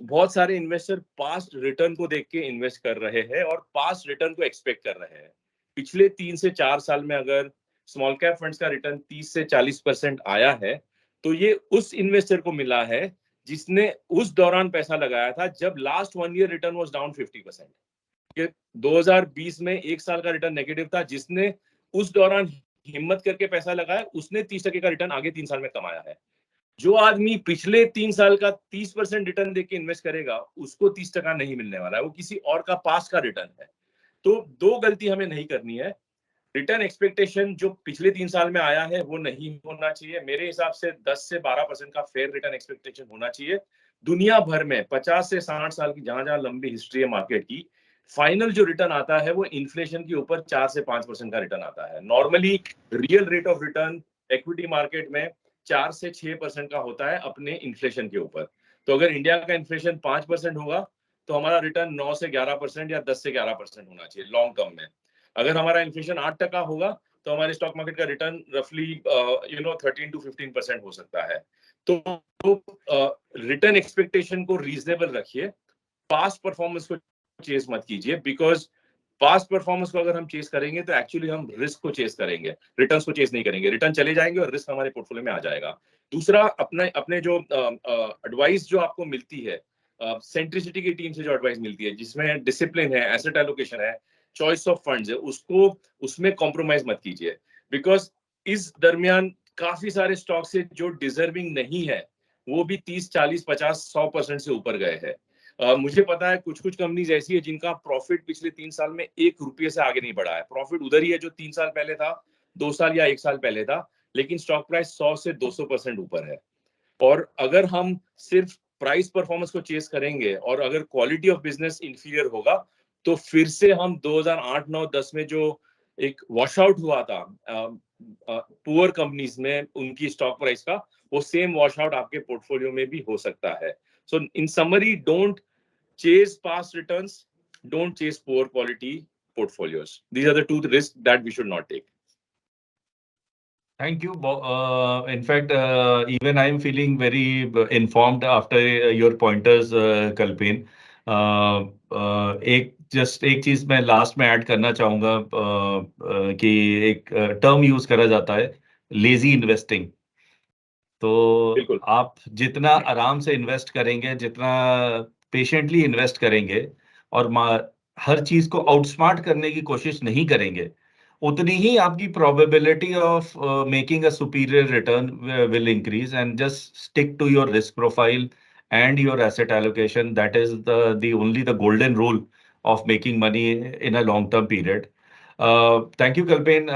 बहुत सारे इन्वेस्टर पास्ट रिटर्न को देख के इन्वेस्ट कर रहे हैं और पास्ट रिटर्न को एक्सपेक्ट कर रहे हैं। पिछले 3 से 4 साल में अगर स्मॉल कैप फंड्स का रिटर्न 30 से 40% आया है, तो ये उस इन्वेस्टर को मिला है जिसने उस दौरान पैसा लगाया था जब last 1 year return was down 50%। 2020 में 1 साल का रिटर्न नेगेटिव था, जिसने उस दौरान हिम्मत करके पैसा लगाया उसने 30% का रिटर्न आगे 3 साल में कमाया है। जो आदमी पिछले 3 साल का 30% रिटर्न देके इन्वेस्ट करेगा उसको 30% नहीं मिलने वाला है, वो किसी और का पास का रिटर्न है। तो 2 गलती हमें नहीं करनी है। रिटर्न एक्सपेक्टेशन जो पिछले 3 साल में आया है वो नहीं होना चाहिए। मेरे हिसाब से 10 से 12% का फेयर रिटर्न एक्सपेक्टेशन होना चाहिए। दुनिया भर में 50 से 60 साल की जहां लंबी हिस्ट्री है मार्केट की, फाइनल जो रिटर्न आता है वो इन्फ्लेशन के ऊपर 4 से 5% का रिटर्न आता है। Normally real rate of return equity market में 4 से 6% का होता है अपने इन्फ्लेशन के ऊपर। तो अगर इंडिया का इन्फ्लेशन 5% होगा तो हमारा रिटर्न 9 से 11% या 10 से 11% होना चाहिए लॉन्ग टर्म में। अगर हमारा इन्फ्लेशन 8% होगा तो हमारे स्टॉक मार्केट का रिटर्न रफली 13 to 15% हो सकता है। तो रिटर्न एक्सपेक्टेशन को रीजनेबल रखिए, पास्ट परफॉर्मेंस को चेस मत कीजिए, बिकॉज पास्ट परफॉर्मेंस को अगर हम चेस करेंगे तो एक्चुअली हम रिस्क को चेस करेंगे, रिटर्न्स को चेस नहीं करेंगे। रिटर्न चले जाएंगे और रिस्क हमारे पोर्टफोलियो में आ जाएगा। दूसरा, अपने जो एडवाइस जो आपको मिलती है सेंट्रिसिटी की टीम से जो एडवाइस मिलती है जिसमें डिसिप्लिन है, एसेट एलोकेशन है, चॉइस ऑफ फंड्स है, उसमें कॉम्प्रोमाइज मत कीजिए। बिकॉज इस दरमियान काफी सारे स्टॉक से जो डिजर्विंग नहीं है वो भी 30, 40, 50, 100% से ऊपर गए हैं। मुझे पता है कुछ कंपनीज ऐसी है जिनका प्रॉफिट पिछले 3 साल में 1 रुपये से आगे नहीं बढ़ा है। प्रॉफिट उधर ही है जो 3 साल पहले था, 2 साल या 1 साल पहले था, लेकिन स्टॉक प्राइस 100 से 200% ऊपर है। और अगर हम सिर्फ प्राइस परफॉर्मेंस को चेस करेंगे और अगर क्वालिटी ऑफ बिजनेस इंफीरियर होगा तो फिर से हम 2008, 9, 10 में जो एक वॉश आउट हुआ था पुअर कंपनीज में उनकी स्टॉक प्राइस का, वो सेम वॉश आउट आपके पोर्टफोलियो में भी हो सकता है। So in summary, don't chase past returns, don't chase poor quality portfolios. These are the two risks that we should not take. Thank you. In fact, even I am feeling very informed after your pointers, Kalpen. एक चीज मैं last में add करना चाहूंगा कि एक term use करा जाता है, लेजी इन्वेस्टिंग। तो आप जितना आराम से इन्वेस्ट करेंगे, जितना पेशेंटली इन्वेस्ट करेंगे और हर चीज को आउटस्मार्ट करने की कोशिश नहीं करेंगे, उतनी ही आपकी probability of making a superior return will increase. And just stick to your risk profile and your asset allocation. That is the golden rule of making money in a long term period. Thank you, Kalpen.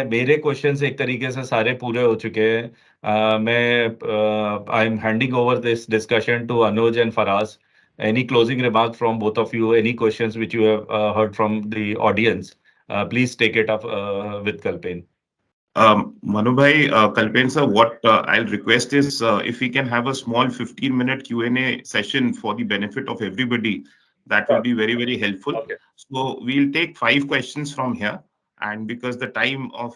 मेरे questions एक तरीके से सारे पूरे हो चुके हैं. I'm handing over this discussion to Anuj and Faraz. Any closing remark from both of you? Any questions which you have heard from the audience? Please take it up with Kalpen. Manu bhai, Kalpen sir, what I'll request is if we can have a small 15-minute Q&A session for the benefit of everybody, that will be very, very helpful. Okay. So we'll take 5 questions from here, and because the time of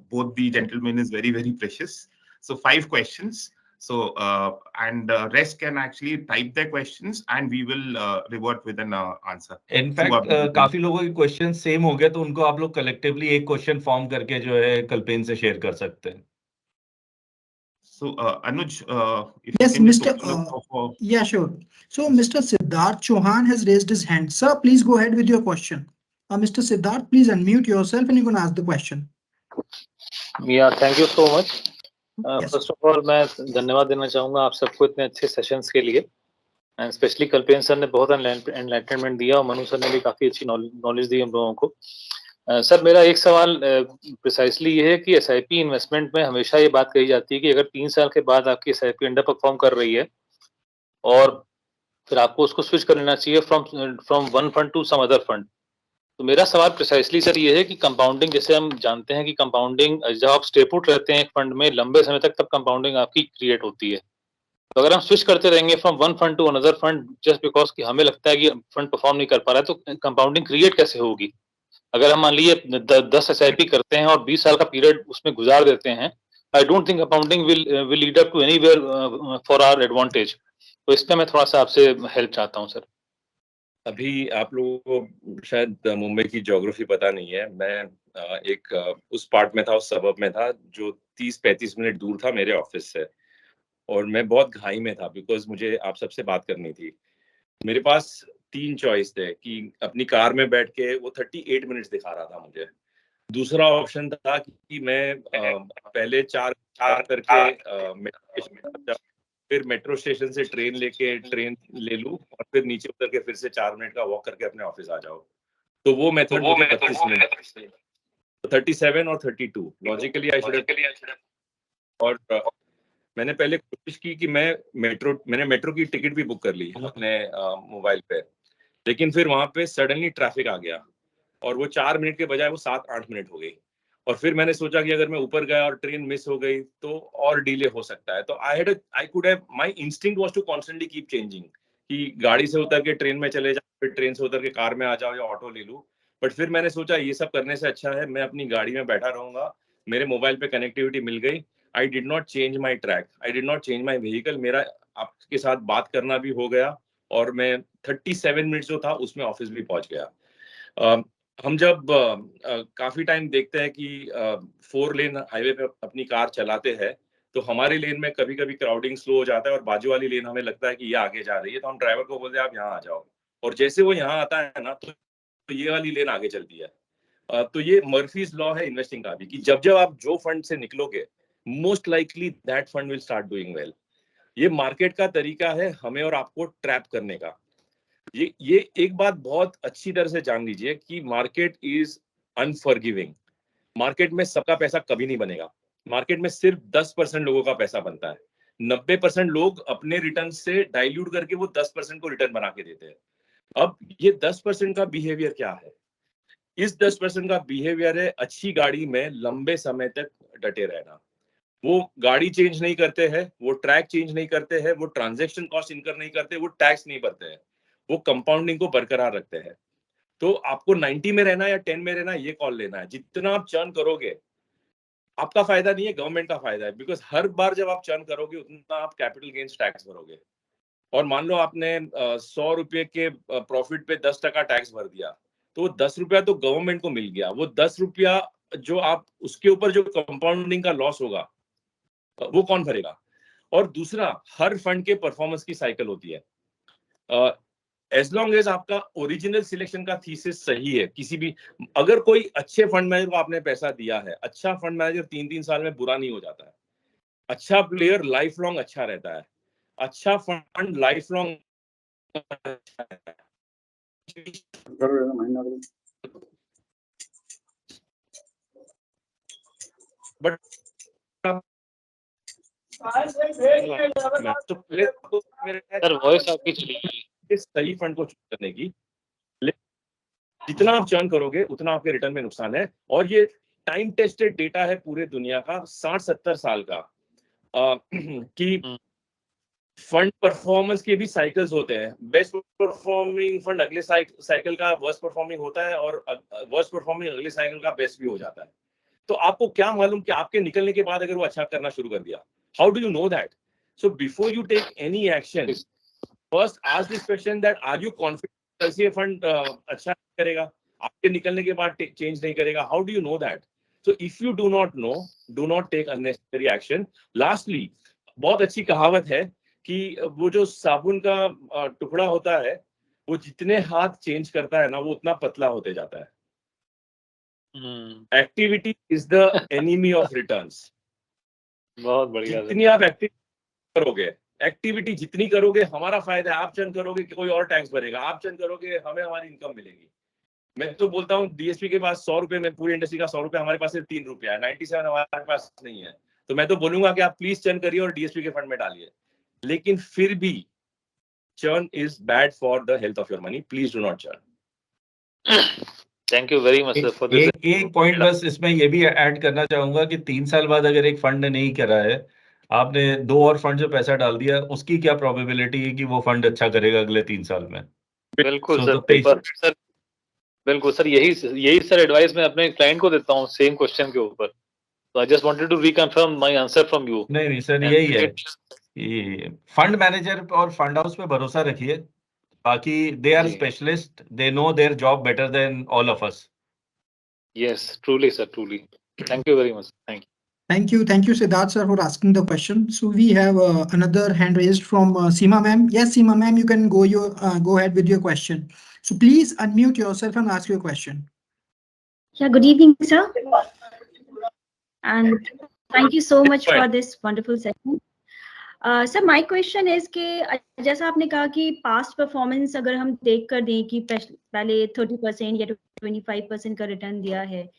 both the gentlemen is very, very precious, so 5 questions. So and rest can actually type their questions and we will revert with an answer. In fact, काफी लोगों के question same हो गए, तो उनको आप लोग collectively एक क्वेश्चन फॉर्म करके जो है कल्पेन से शेयर कर सकते हैं. So Anuj, if Yes, you can just Mr. open up for... Yeah, sure. So Mr. Siddharth Chauhan has raised his hand. Sir, please go ahead with your question. Mr. Siddharth, please unmute yourself and you can ask the question. Yeah, thank you so much. Yes. First of all, मैं धन्यवाद देना चाहूँगा आप सबको इतने अच्छे sessions के लिए, एंड स्पेशली कल्पेन सर ने बहुत एनलाइटनमेंट दिया और मनु सर ने भी काफी अच्छी नॉलेज दी हम लोगों को. सर, मेरा एक सवाल प्रिसाइसली ये है कि एसआईपी इन्वेस्टमेंट में हमेशा ये बात कही जाती है कि अगर 3 साल के बाद आपकी एसआईपी अंडर परफॉर्म कर रही है और फिर आपको उसको स्विच कर लेना चाहिए from one fund to some other fund. तो मेरा सवाल प्रिसाइसली सर ये है कि कंपाउंडिंग, जैसे हम जानते हैं कि कंपाउंडिंग जब आप स्टे पुट रहते हैं एक फंड में लंबे समय तक, तब कंपाउंडिंग आपकी क्रिएट होती है. तो अगर हम स्विच करते रहेंगे from one fund to another fund just because कि हमें लगता है कि फंड परफॉर्म नहीं कर पा रहा है, तो कंपाउंडिंग क्रिएट कैसे होगी? अगर हम मान लीजिए 10 एसआईपी करते हैं और 20 साल का पीरियड उसमें गुजार देते हैं, I don't think compounding will lead up to anywhere for our advantage. तो इसमें मैं थोड़ा सा आपसे हेल्प चाहता हूं सर. अभी आप लोगों को शायद मुंबई की ज्योग्राफी पता नहीं है. मैं एक उस पार्ट में था, उस सबब में था जो 30-35 मिनट दूर था मेरे ऑफिस से, और मैं बहुत घाई में था बिकॉज मुझे आप सबसे बात करनी थी. मेरे पास 3 चॉइस थे कि अपनी कार में बैठ के, वो 38 मिनट्स दिखा रहा था मुझे. दूसरा ऑप्शन था कि मैं पहले 4 करके फिर मेट्रो स्टेशन से ट्रेन ले लूं और फिर नीचे उतर के फिर से 4 मिनट का वॉक करके अपने ऑफिस आ जाओ. तो वो मेथड मुझे 32 मिनट, 37 और 32 लॉजिकली आई शुड हैव. और मैंने पहले कोशिश की कि मैंने मेट्रो की टिकट भी बुक कर ली अपने मोबाइल पे, लेकिन फिर वहां पे सडनली ट्रैफिक आ गया और वो 4 मिनट के बजाय वो 7-8 मिनट हो गई. और फिर मैंने सोचा कि अगर मैं ऊपर गया और ट्रेन मिस हो गई तो और डिले हो सकता है. तो I could have, my instinct was to constantly keep changing कि गाड़ी से उतर के ट्रेन में चले जाओ, फिर ट्रेन से उतर के कार में आ जाओ या ऑटो ले लूं. बट फिर मैंने सोचा ये सब करने से अच्छा है मैं अपनी गाड़ी में बैठा रहूंगा. मेरे मोबाइल पे कनेक्टिविटी मिल गई. I did not change my track, I did not change my vehicle. मेरा आपके साथ बात करना भी हो गया और मैं 37 मिनट जो था उसमें ऑफिस भी पहुंच गया. हम जब काफी टाइम देखते हैं कि 4 लेन हाईवे पे अपनी कार चलाते हैं तो हमारी लेन में कभी कभी क्राउडिंग स्लो हो जाता है और बाजू वाली लेन हमें लगता है कि ये आगे जा रही है, तो हम ड्राइवर को बोलते हैं आप यहाँ आ जाओ, और जैसे वो यहाँ आता है ना तो ये वाली लेन आगे चलती है. तो ये मर्फीज लॉ है इन्वेस्टिंग का भी कि जब आप जो फंड से निकलोगे most likely that fund will start doing well. ये मार्केट का तरीका है हमें और आपको ट्रैप करने का. ये एक बात बहुत अच्छी तरह से जान लीजिए कि मार्केट इज अनफॉरगिविंग. मार्केट में सबका पैसा कभी नहीं बनेगा. मार्केट में सिर्फ 10% लोगों का पैसा बनता है। 90% लोग अपने रिटर्न से डाइल्यूट करके वो 10% को रिटर्न बना के देते हैं। अब ये 10% का बिहेवियर क्या है? इस 10% का बिहेवियर है अच्छी गाड़ी में लंबे समय तक डटे रहना। वो गाड़ी चेंज नहीं करते हैं, वो ट्रैक चेंज नहीं करते हैं, वो ट्रांजैक्शन कॉस्ट इनकर नहीं करते, वो टैक्स नहीं भरते हैं, वो कंपाउंडिंग को बरकरार रखते हैं। तो आपको 90 में रहना या 10 में रहना, ये कॉल लेना है। जितना आप चर्न करोगे, आपका फायदा नहीं है, गवर्नमेंट का फायदा है, बिकॉज हर बार जब आप चर्न करोगे उतना आप कैपिटल गेन्स टैक्स भरोगे। और मान लो आपने 100 रुपए के प्रॉफिट पे 10% टैक्स भर दिया, तो 10 रुपया तो गवर्नमेंट को मिल गया। वो 10 रुपया जो आप उसके ऊपर जो कंपाउंडिंग का लॉस होगा वो कौन भरेगा? और दूसरा, हर फंड के परफॉर्मेंस की साइकिल होती है। एज लॉन्ग एज आपका ओरिजिनल सिलेक्शन का थीसिस सही है, किसी भी, अगर कोई अच्छे फंड मैनेजर को आपने पैसा दिया है, अच्छा फंड मैनेजर 3-3 साल में बुरा नहीं हो जाता है। अच्छा प्लेयर लाइफ लॉन्ग अच्छा रहता है, अच्छा फंड लाइफ लॉन्ग अच्छा रहता है। बट तो पहले तो सर वॉइस आपकी चली गई। इस सही फंड को चूज करने की, जितना आप चर्न करोगे उतना आपके रिटर्न में नुकसान है। और ये टाइम टेस्टेड डेटा है पूरे दुनिया का, 60-70 साल का, कि फंड परफॉर्मेंस के भी साइकिल्स होते हैं। बेस्ट परफॉर्मिंग फंड अगले साइकिल का वर्स्ट परफॉर्मिंग होता है, और वर्स्ट परफॉर्मिंग अगले साइकिल का बेस्ट भी हो जाता है। तो आपको क्या मालूम कि आपके निकलने के बाद अगर वो अच्छा करना शुरू कर दिया? How do you know that? So before you take any action, first ask this question that are you confident ये फंड अच्छा करेगा, आपके निकलने के बाद चेंज नहीं करेगा? How do you know that? So if you do not know, do not take unnecessary action. Lastly, बहुत अच्छी कहावत है कि वो जो साबुन का टुकड़ा होता है, वो जितने हाथ चेंज करता है ना, वो उतना पतला होते जाता है। Activity is the enemy of returns. बहुत बढ़िया। जितनी आप एक्टिविटी करोगे, एक्टिविटी जितनी करोगे हमारा फायदा है। आप चर्न करोगे कि कोई और टैक्स भरेगा, आप चर्न करोगे हमें हमारी इनकम मिलेगी। मैं तो बोलता हूँ डीएसपी के पास 100 रुपए में पूरी इंडस्ट्री का 100 रुपए, हमारे पास सिर्फ 3 रुपया है, 97 हमारे पास नहीं है। तो मैं तो बोलूंगा कि आप प्लीज चर्न करिए और डीएसपी के फंड में डालिए। लेकिन फिर भी churn is bad for the health of your money. Please do not churn. Thank you very much sir for this. एक पॉइंट बस इसमें ये भी ऐड करना चाहूंगा कि 3 साल बाद अगर एक फंड ने नहीं करा है, आपने 2 और फंड जो पैसा डाल दिया, उसकी क्या प्रोबेबिलिटी है कि वो फंड अच्छा करेगा अगले 3 साल में? बिल्कुल सर, बिल्कुल सर, यही सर एडवाइस मैं अपने क्लाइंट को देता हूँ सेम क्वेश्चन के ऊपर। तो I just wanted to reconfirm my answer from you. नहीं सर, यही है कि फंड मैनेजर और फंड हाउस पे भरोसा रखिए, बाकी they are specialist, they know their job better than all of us. Yes truly sir, truly. Thank you very much. Thank you. Thank you, Siddharth sir, for asking the question. So we have another hand raised from Seema ma'am. Yes, Seema ma'am, you can go ahead with your question. So please unmute yourself and ask your question. Yeah, good evening, sir. And thank you so much for this wonderful session. Sir, my question is कि जैसा आपने कहा कि past performance अगर हम देख कर दें कि पहले 30% या 25% का रिटर्न दिया है,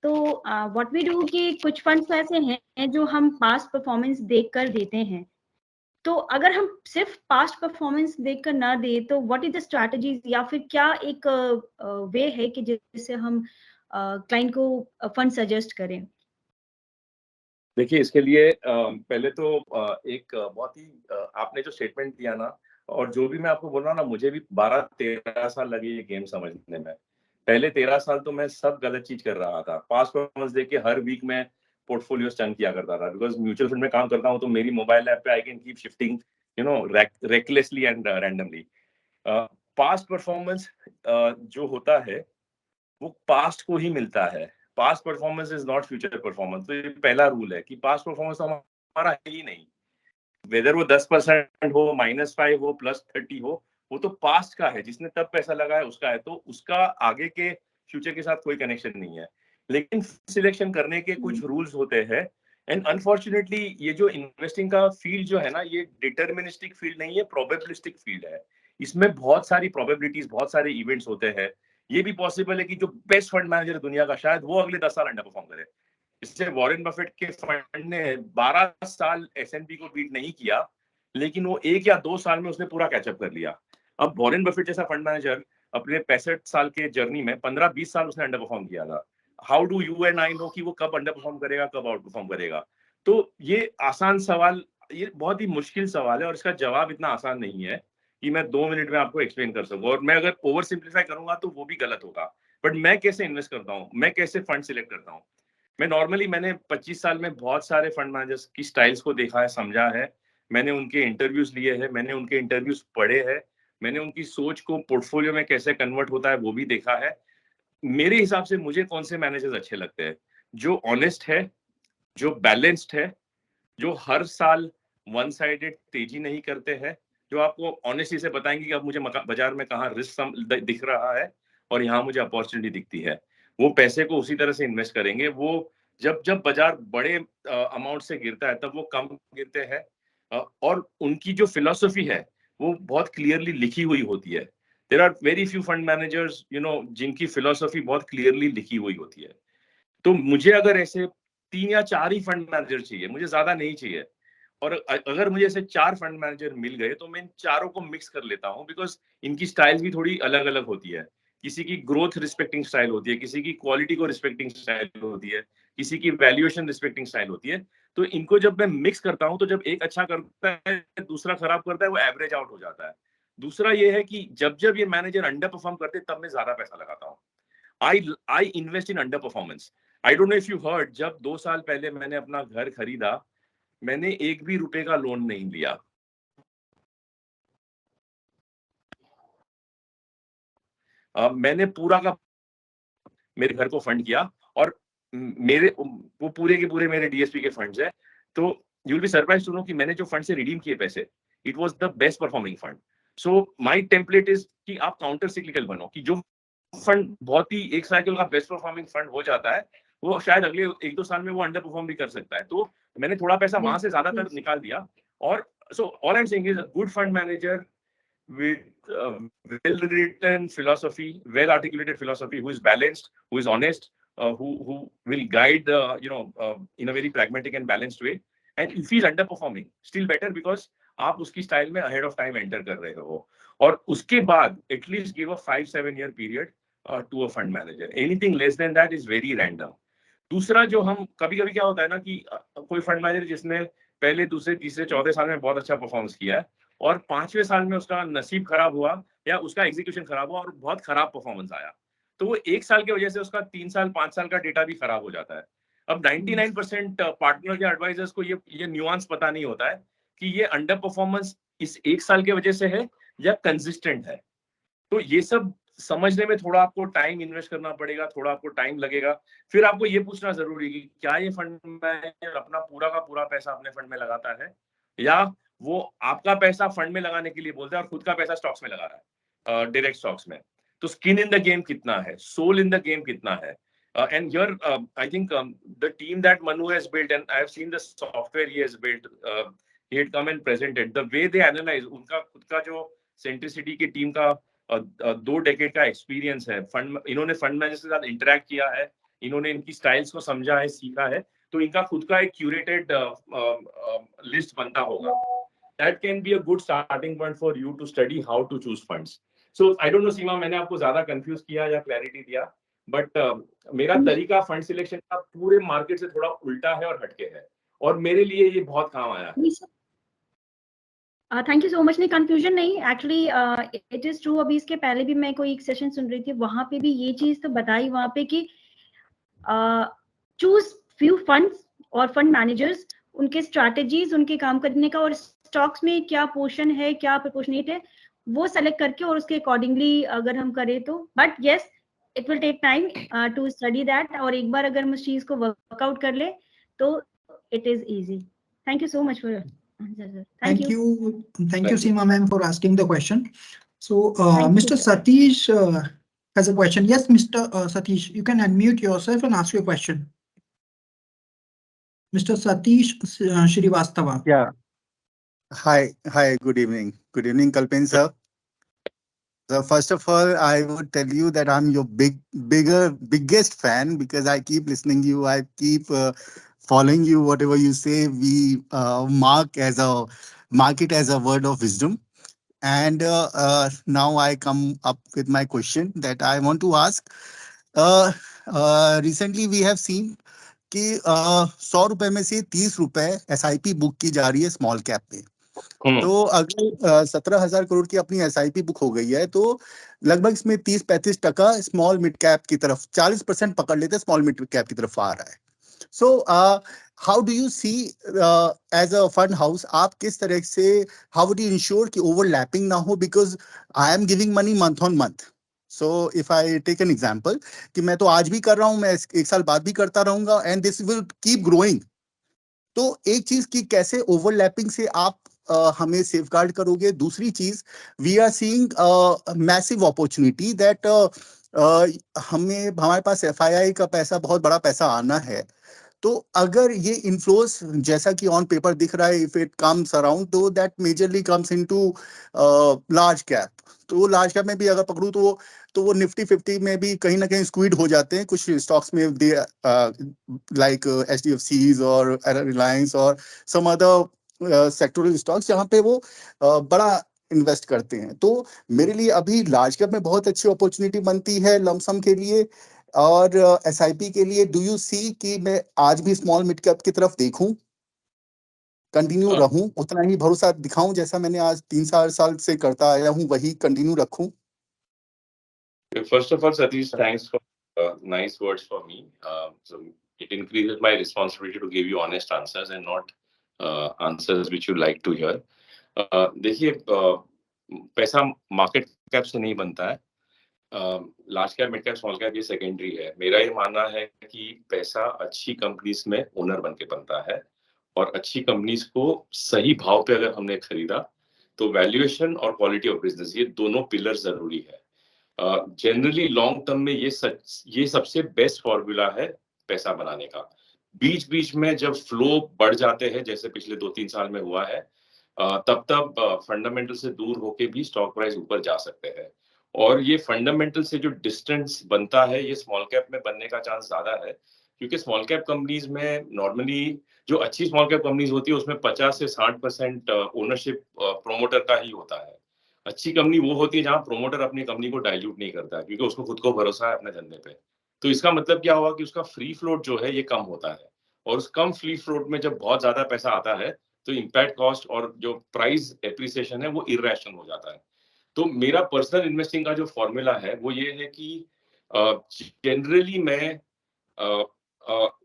तो व्हाट वी डू कि कुछ फंड्स ऐसे हैं जो हम पास्ट परफॉर्मेंस देखकर देते हैं। तो अगर हम सिर्फ पास्ट परफॉर्मेंस देखकर ना दे, तो व्हाट इज द स्ट्रैटेजीज, या फिर क्या एक वे है कि जिससे हम क्लाइंट को फंड सजेस्ट करें? देखिए, इसके लिए पहले तो एक बहुत ही आपने जो स्टेटमेंट दिया ना, और जो भी मैं आपको बोल रहा हूँ ना, मुझे भी 12-13 साल लगे ये गेम समझने में। पहले 13 साल तो मैं सब गलत चीज कर रहा था। पास्ट परफॉर्मेंस देख के हर वीक में पोर्टफोलियो चर्न किया करता था, बिकॉज म्यूचुअल फंड में काम करता हूँ तो मेरी मोबाइल ऐप पे I can keep shifting recklessly and randomly. Past performance जो होता है वो पास्ट को ही मिलता है। Past performance is not future performance. तो ये पहला रूल है कि पास्ट परफॉर्मेंस हमारा है ही नहीं। वेदर वो 10% हो, -5 हो, +30 हो, वो तो पास्ट का है। जिसने तब पैसा लगाया उसका है, तो उसका आगे के फ्यूचर के साथ कोई कनेक्शन नहीं है। लेकिन सिलेक्शन करने के कुछ रूल्स होते हैं, एंड अनफॉर्चुनेटली ये जो इन्वेस्टिंग का फील्ड जो है ना, ये डिटर्मिनिस्टिक फील्ड नहीं है, प्रोबेबिलिस्टिक फील्ड है। इसमें बहुत सारी प्रोबेबिलिटीज, बहुत सारे इवेंट्स होते हैं। ये भी पॉसिबल है कि जो बेस्ट फंड मैनेजर दुनिया का, शायद वो अगले 10 साल अंडर परफॉर्म करे। इससे वॉरेन बफेट के फंड ने 12 साल S&P को बीट नहीं किया, लेकिन वो 1 या 2 साल में उसने पूरा कैचअप कर लिया। अब वॉरेन बफेट जैसा फंड मैनेजर अपने 65 साल के जर्नी में 15-20 साल उसने अंडर परफॉर्म किया था। How do you and I know कि वो कब अंडर परफॉर्म करेगा, कब आउट परफॉर्म करेगा? तो ये आसान सवाल, ये बहुत ही मुश्किल सवाल है और इसका जवाब इतना आसान नहीं है कि मैं 2 मिनट में आपको एक्सप्लेन कर सकूं, और मैं अगर ओवर सिंप्लीफाई करूंगा तो वो भी गलत होगा। बट मैं कैसे इन्वेस्ट करता हूँ, मैं कैसे फंड सिलेक्ट करता हूँ? मैंने 25 साल में बहुत सारे फंड मैनेजर्स की स्टाइल्स को देखा है, समझा है, मैंने उनके इंटरव्यूज लिए हैं, मैंने उनके इंटरव्यूज पढ़े हैं, मैंने उनकी सोच को पोर्टफोलियो में कैसे कन्वर्ट होता है वो भी देखा है। मेरे हिसाब से मुझे कौन से मैनेजर्स अच्छे लगते हैं? जो ऑनेस्ट है, जो बैलेंस्ड है, जो हर साल वन साइडेड तेजी नहीं करते हैं, जो आपको ऑनेस्टली से बताएंगे कि अब मुझे बाजार में कहाँ रिस्क दिख रहा है और यहाँ मुझे अपॉर्चुनिटी दिखती है। वो पैसे को उसी तरह से इन्वेस्ट करेंगे। वो जब जब बाजार बड़े अमाउंट से गिरता है तब वो कम गिरते हैं, और उनकी जो फिलॉसफी है वो बहुत क्लियरली लिखी हुई होती है। There are very few fund managers जिनकी फिलॉसफी बहुत क्लियरली लिखी हुई होती है। तो मुझे अगर ऐसे 3 या 4 ही फंड मैनेजर चाहिए, मुझे ज्यादा नहीं चाहिए। और अगर मुझे ऐसे 4 फंड मैनेजर मिल गए तो मैं इन चारों को मिक्स कर लेता हूँ, बिकॉज इनकी स्टाइल भी थोड़ी अलग अलग होती है। किसी की ग्रोथ रिस्पेक्टिंग स्टाइल होती है, किसी की क्वालिटी को रिस्पेक्टिंग स्टाइल होती है, किसी की वैल्यूएशन रिस्पेक्टिंग स्टाइल होती है। तो इनको जब मैं मिक्स करता हूँ तो जब एक अच्छा करता है दूसरा खराब करता है, वो एवरेज आउट हो जाता है। दूसरा ये है कि जब जब ये मैनेजर अंडर परफॉर्म करते तब मैं ज्यादा पैसा लगाता हूँ। I invest in underperformance. I don't know if you heard, जब 2 साल पहले मैंने अपना घर खरीदा, मैंने 1 भी रुपए का लोन नहीं लिया। मैंने पूरा का मेरे घर को फंड किया, और मेरे वो पूरे के पूरे मेरे DSP के फंड्स है। तो you will be surprised to know कि मैंने जो फंड से रिडीम किए पैसे, it was the best performing fund. So my template is कि आप काउंटर सिक्लिकल बनो, कि जो फंड बहुत ही एक साइकिल का बेस्ट परफॉर्मिंग फंड हो जाता है, वो शायद अगले 1-2 साल में वो अंडर परफॉर्म भी कर सकता है। तो मैंने थोड़ा पैसा वहां से ज्यादातर निकाल दिया। और so all I am saying is a good fund manager with well written philosophy, well articulated philosophy, who is balanced, who is honest, who will guide in a very pragmatic and balanced way. And if he is underperforming, still better, because आप उसकी style में ahead of time enter कर रहे हो। और उसके बाद at least give a 5-7 year period to a fund manager. Anything less than that is very random. दूसरा, जो हम कभी-कभी क्या होता है ना कि कोई फंड मैनेजर जिसने पहले, दूसरे, तीसरे, चौथे साल में बहुत अच्छा परफॉर्मेंस किया है और 5वें साल में उसका नसीब खराब हुआ या उसका एग्जीक्यूशन खराब हुआ और बहुत खराब परफॉर्मेंस आया, तो वो 1 साल की वजह से उसका 3 साल 5 साल का डेटा भी खराब हो जाता है। अब 99% पार्टनर या एडवाइजर्स को ये न्यूआंस पता नहीं होता है कि ये अंडर परफॉर्मेंस इस 1 साल की वजह से है या कंसिस्टेंट है। तो ये सब समझने में थोड़ा आपको टाइम इन्वेस्ट करना पड़ेगा, थोड़ा आपको टाइम लगेगा। फिर आपको ये पूछना जरूरी है कि क्या ये फंड मैनेजर अपना पूरा का पूरा पैसा अपने फंड में लगाता है, या वो आपका पैसा फंड में लगाने के लिए बोलता है और खुद का पैसा स्टॉक्स में लगा रहा है, डायरेक्ट स्टॉक्स में। तो स्किन इन द गेम कितना है, सोल इन द गेम कितना है। And here, I think the team that Manu has built, and I have seen the software he has built, he had come and presented, the way they analyze, उनका खुद का जो centricity की team का 2 decade का experience है, इन्होंने fund manager के साथ इंटरेक्ट किया है, इन्होंने इनकी स्टाइल्स को समझा है, सीखा है, तो इनका खुद का एक क्यूरेटेड लिस्ट बनता होगा। That can be a good starting point for you to study how to choose funds. So I don't know सीमा, मैंने आपको ज्यादा कंफ्यूज किया या क्लैरिटी दिया, बट मेरा तरीका फंड सिलेक्शन का पूरे मार्केट से थोड़ा उल्टा है और हटके है, और मेरे लिए ये बहुत काम आया है। Thank you so much. नहीं, कंफ्यूजन नहीं, एक्चुअली इट इज ट्रू। अभी इसके पहले भी मैं कोई एक सेशन सुन रही थी, वहां पे भी ये चीज तो बताई वहां पे कि चूज फ्यू फंड्स और फंड मैनेजर्स, उनके स्ट्रैटेजीज, उनके काम करने का और स्टॉक्स में क्या पोर्शन है, क्या प्रोपोर्शनेट है, वो सेलेक्ट करके और उसके अकॉर्डिंगली अगर हम करें तो। But yes, it will take time to study that, और एक बार अगर हम उस चीज को वर्कआउट कर ले तो it is easy. Thank you so much for Thank you, Seema ma'am, for asking the question. So, Mr. Satish has a question. Yes, Mr. Satish, you can unmute yourself and ask your question. Mr. Satish Srivastava. Yeah. Hi. Good evening. Good evening, Kalpen sir. So first of all, I would tell you that I'm your biggest fan because I keep listening to you. I keep following you. Whatever you say, we mark it as a word of wisdom. And now I come up with my question that I want to ask. Recently, we have seen कि 100 रुपए में से 30 रुपए SIP book की जा रही है small cap में। तो अगर 17,000 करोड़ की अपनी SIP बुक हो गई है तो लगभग इसमें 30-35% स्मॉल मिड कैप की तरफ 40% पकड़ लेते स्मॉल मिड कैप की तरफ आ रहा है। So how do you see as a fund house, आप किस तरह से हाउ वुड यू इंश्योर कि ओवरलैपिंग ना हो, because I am giving money month on month. So if I take an example कि मैं तो आज भी कर रहा हूं, मैं 1 साल बाद भी करता रहूंगा and this will keep growing. तो एक चीज की कैसे ओवरलैपिंग से आप हमें सेफगार्ड करोगे। दूसरी चीज, we are seeing massive opportunity that हमारे पास FII का पैसा, बहुत बड़ा पैसा आना है। तो अगर ये इन्फ्लोस जैसा कि ऑन पेपर दिख रहा है, इफ इट कम्स अराउंड तो that majorly comes into large cap. तो लार्ज कैप में भी अगर पकड़ूं तो वो निफ्टी 50 में भी कहीं ना कहीं स्क्वीड हो जाते हैं कुछ स्टॉक्स में, दे लाइक HDFCs और रिलायंस और सम अदर सेक्टोरल स्टॉक्स जहां पे वो बड़ा इन्वेस्ट करते हैं। तो मेरे लिए अभी लार्ज कैप में बहुत अच्छी अपॉर्चुनिटी बनती है लमसम के लिए और SIP के लिए। डू यू सी कि मैं आज भी स्मॉल मिड कैप की तरफ देखूं, कंटिन्यू रहूं, उतना ही भरोसा दिखाऊं जैसा मैंने आज 3-4 साल से करता आया हूं, वही कंटिन्यू रखूं? First of all, Satish, thanks for nice words for me. So it increases my responsibility to give you honest answers and not answers which you like to hear. देखिए, पैसा मार्केट कैप से नहीं बनता है। Large cap, mid cap, small cap ये secondary है। मेरा ये मानना है कि पैसा अच्छी कंपनीज में ओनर बन के बनता है और अच्छी कंपनीज को सही भाव पे अगर हमने खरीदा तो वैल्यूएशन और क्वालिटी ऑफ बिजनेस, ये दोनों पिलर जरूरी है। जनरली लॉन्ग टर्म में ये सबसे बेस्ट फॉर्मूला है पैसा बनाने का। बीच बीच में जब फ्लो बढ़ जाते हैं, जैसे पिछले 2-3 साल में हुआ है, तब फंडामेंटल से दूर होके भी स्टॉक प्राइस ऊपर जा सकते हैं। और ये फंडामेंटल से जो डिस्टेंस बनता है, ये स्मॉल कैप में बनने का चांस ज्यादा है, क्योंकि स्मॉल कैप कंपनीज में नॉर्मली जो अच्छी स्मॉल कैप कंपनीज होती है उसमें 50 से 60% ओनरशिप प्रोमोटर का ही होता है। अच्छी कंपनी वो होती है जहां प्रोमोटर अपनी कंपनी को डाइल्यूट नहीं करता, क्योंकि उसको खुद को भरोसा है अपने धंधे पे। तो इसका मतलब क्या हुआ कि उसका फ्री फ्लोट जो है ये कम होता है, और उस कम फ्री फ्लोट में जब बहुत ज्यादा पैसा आता है तो इम्पैक्ट कॉस्ट और जो प्राइस एप्रिसिएशन है वो इरेशनल हो जाता है। तो मेरा पर्सनल इन्वेस्टिंग का जो फॉर्मूला है वो ये है कि जनरली मैं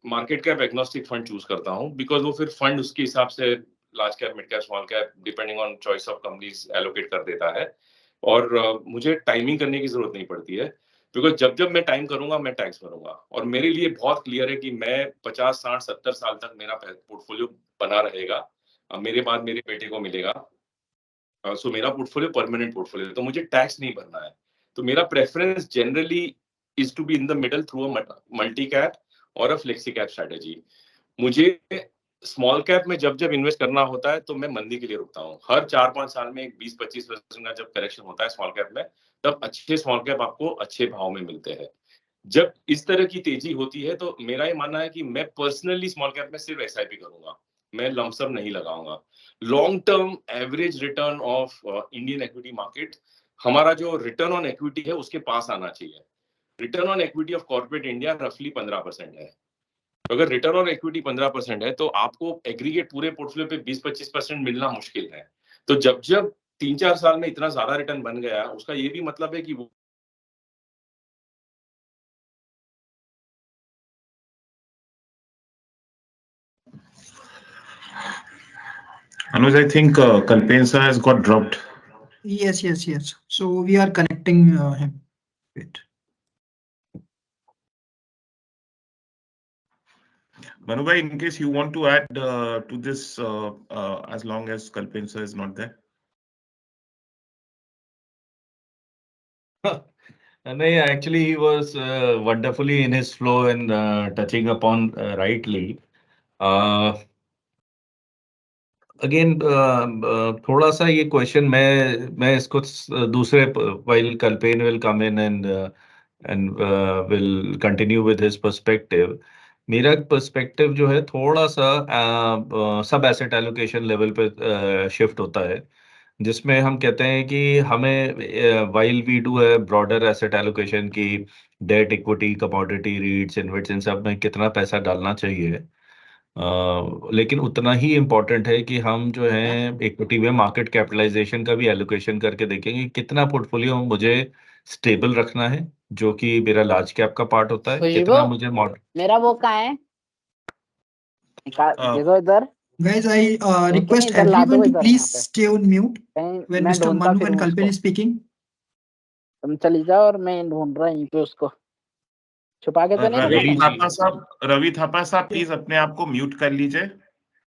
market cap agnostic fund choose करता हूं, बिकॉज वो फिर फंड उसके हिसाब से large cap, mid cap, small cap depending on choice of companies allocate कर देता है। और मुझे टाइमिंग करने की जरूरत नहीं पड़ती है, बिकॉज जब जब मैं टाइम करूंगा मैं टैक्स भरूंगा। और मेरे लिए बहुत क्लियर है कि मैं 50, 60, 70 साल तक मेरा पोर्टफोलियो बना रहेगा, मेरे बाद मेरे बेटे को मिलेगा। सो मेरा पोर्टफोलियो परमानेंट पोर्टफोलियो, तो मुझे टैक्स नहीं भरना है। तो मेरा preference generally is to be in the middle through a multi cap और अ फ्लेक्सी कैप स्ट्रेटेजी। मुझे स्मॉल कैप में जब जब इन्वेस्ट करना होता है तो मैं मंदी के लिए रुकता हूँ। हर 4-5 साल में एक 20-25% का जब करेक्शन होता है स्मॉल कैप में, तब अच्छे स्मॉल कैप आपको अच्छे भाव में मिलते हैं। जब इस तरह की तेजी होती है तो मेरा ये मानना है कि मैं पर्सनली स्मॉल कैप में सिर्फ SIP करूंगा, मैं लमसम नहीं लगाऊंगा। Long term average return of Indian equity market, हमारा जो रिटर्न ऑन इक्विटी है उसके पास आना चाहिए। Return on equity of corporate India रफली 15% है। अगर रिटर्न ऑन इक्विटी 15% है तो आपको एग्रीगेट पूरे पोर्टफोलियो पे 20-25% मिलना मुश्किल है। तो जब जब 3-4 साल में इतना ज्यादा रिटर्न बन गया, उसका ये भी मतलब है कि वो Anuj, I think Kalpen sir has got dropped. Yes. So we are connecting him. Wait. Manu bhai, in case you want to add to this, as long as Kalpen sir is not there. No, actually, he was wonderfully in his flow and touching upon rightly. Again थोड़ा सा ये question मैं इसको दूसरे while Kalpen will come in and will continue with his perspective. मेरा perspective जो है थोड़ा सा सब एसेट एलोकेशन लेवल पे शिफ्ट होता है, जिसमें हम कहते हैं कि हमें वाइल वी डू है ब्रॉडर एसेट एलोकेशन की डेट इक्विटी कमोडिटी रीट्स इन्वेट्स इन सब में कितना पैसा डालना चाहिए, लेकिन उतना ही इम्पोर्टेंट है कि हम जो है इक्विटी में मार्केट कैपिटलाइजेशन का भी एलोकेशन करके देखेंगे कितना पोर्टफोलियो मुझे स्टेबल रखना है, जो कि मेरा लार्ज कैप का पार्ट होता है, कितना मुझे मेरा वो कहाँ है देखो इधर। Guys, I request इधर ला दो everyone to इधर please यहाँ पे। stay on mute when मैं Mr. ढूंढता Manu फिर and हूँ Kalpen उसको। is speaking. तुम चली जाओ और मैं ढूंढ रहा यहीं पे उसको। छुपा के तो नहीं रवि रखा? थापा साहब प्लीज अपने आप को म्यूट कर लीजिए।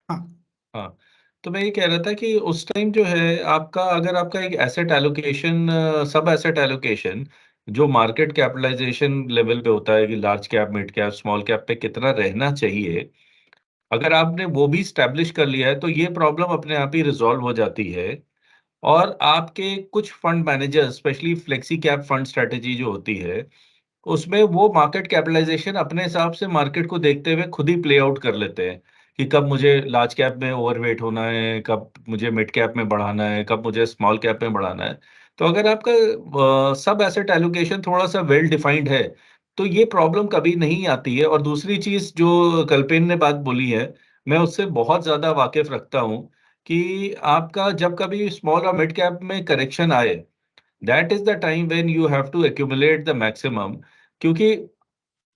हाँ, तो मैं ये कह रहा था कि उस टाइम जो है आपका अगर आपका एक एसेट एलोकेशन सब एसेट एलोकेशन जो मार्केट कैपिटलाइजेशन लेवल पे होता है कि large cap mid cap small cap पे कितना रहना चाहिए, अगर आपने वो भी स्टैब्लिश कर लिया है तो ये प्रॉब्लम अपने आप ही रिजॉल्व हो जाती है। और आपके कुछ fund manager specially flexi cap fund strategy जो होती है उसमें वो मार्केट कैपिटलाइजेशन अपने हिसाब से मार्केट को देखते हुए खुद ही प्ले आउट कर लेते हैं कि कब मुझे लार्ज कैप में ओवरवेट होना है, कब मुझे मिड कैप में बढ़ाना है, कब मुझे स्मॉल कैप में बढ़ाना है। तो अगर आपका सब एसेट एलोकेशन थोड़ा सा वेल डिफाइंड है तो ये प्रॉब्लम कभी नहीं आती है। और दूसरी चीज जो कल्पेन ने बात बोली है, मैं उससे बहुत ज्यादा वाकिफ रखता हूँ कि आपका जब कभी स्मॉल और मिड कैप में करेक्शन आए, that is the time when you have to accumulate the maximum, क्योंकि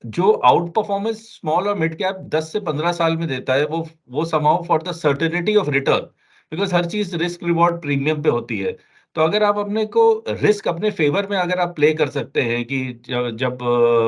जो आउट परफॉर्मेंस स्मॉल और मिड कैप 10 से 15 साल में देता है वो somehow for the certainty of return, because हर चीज रिस्क रिवॉर्ड प्रीमियम पे होती है। तो अगर आप अपने को रिस्क अपने फेवर में अगर आप प्ले कर सकते हैं कि जब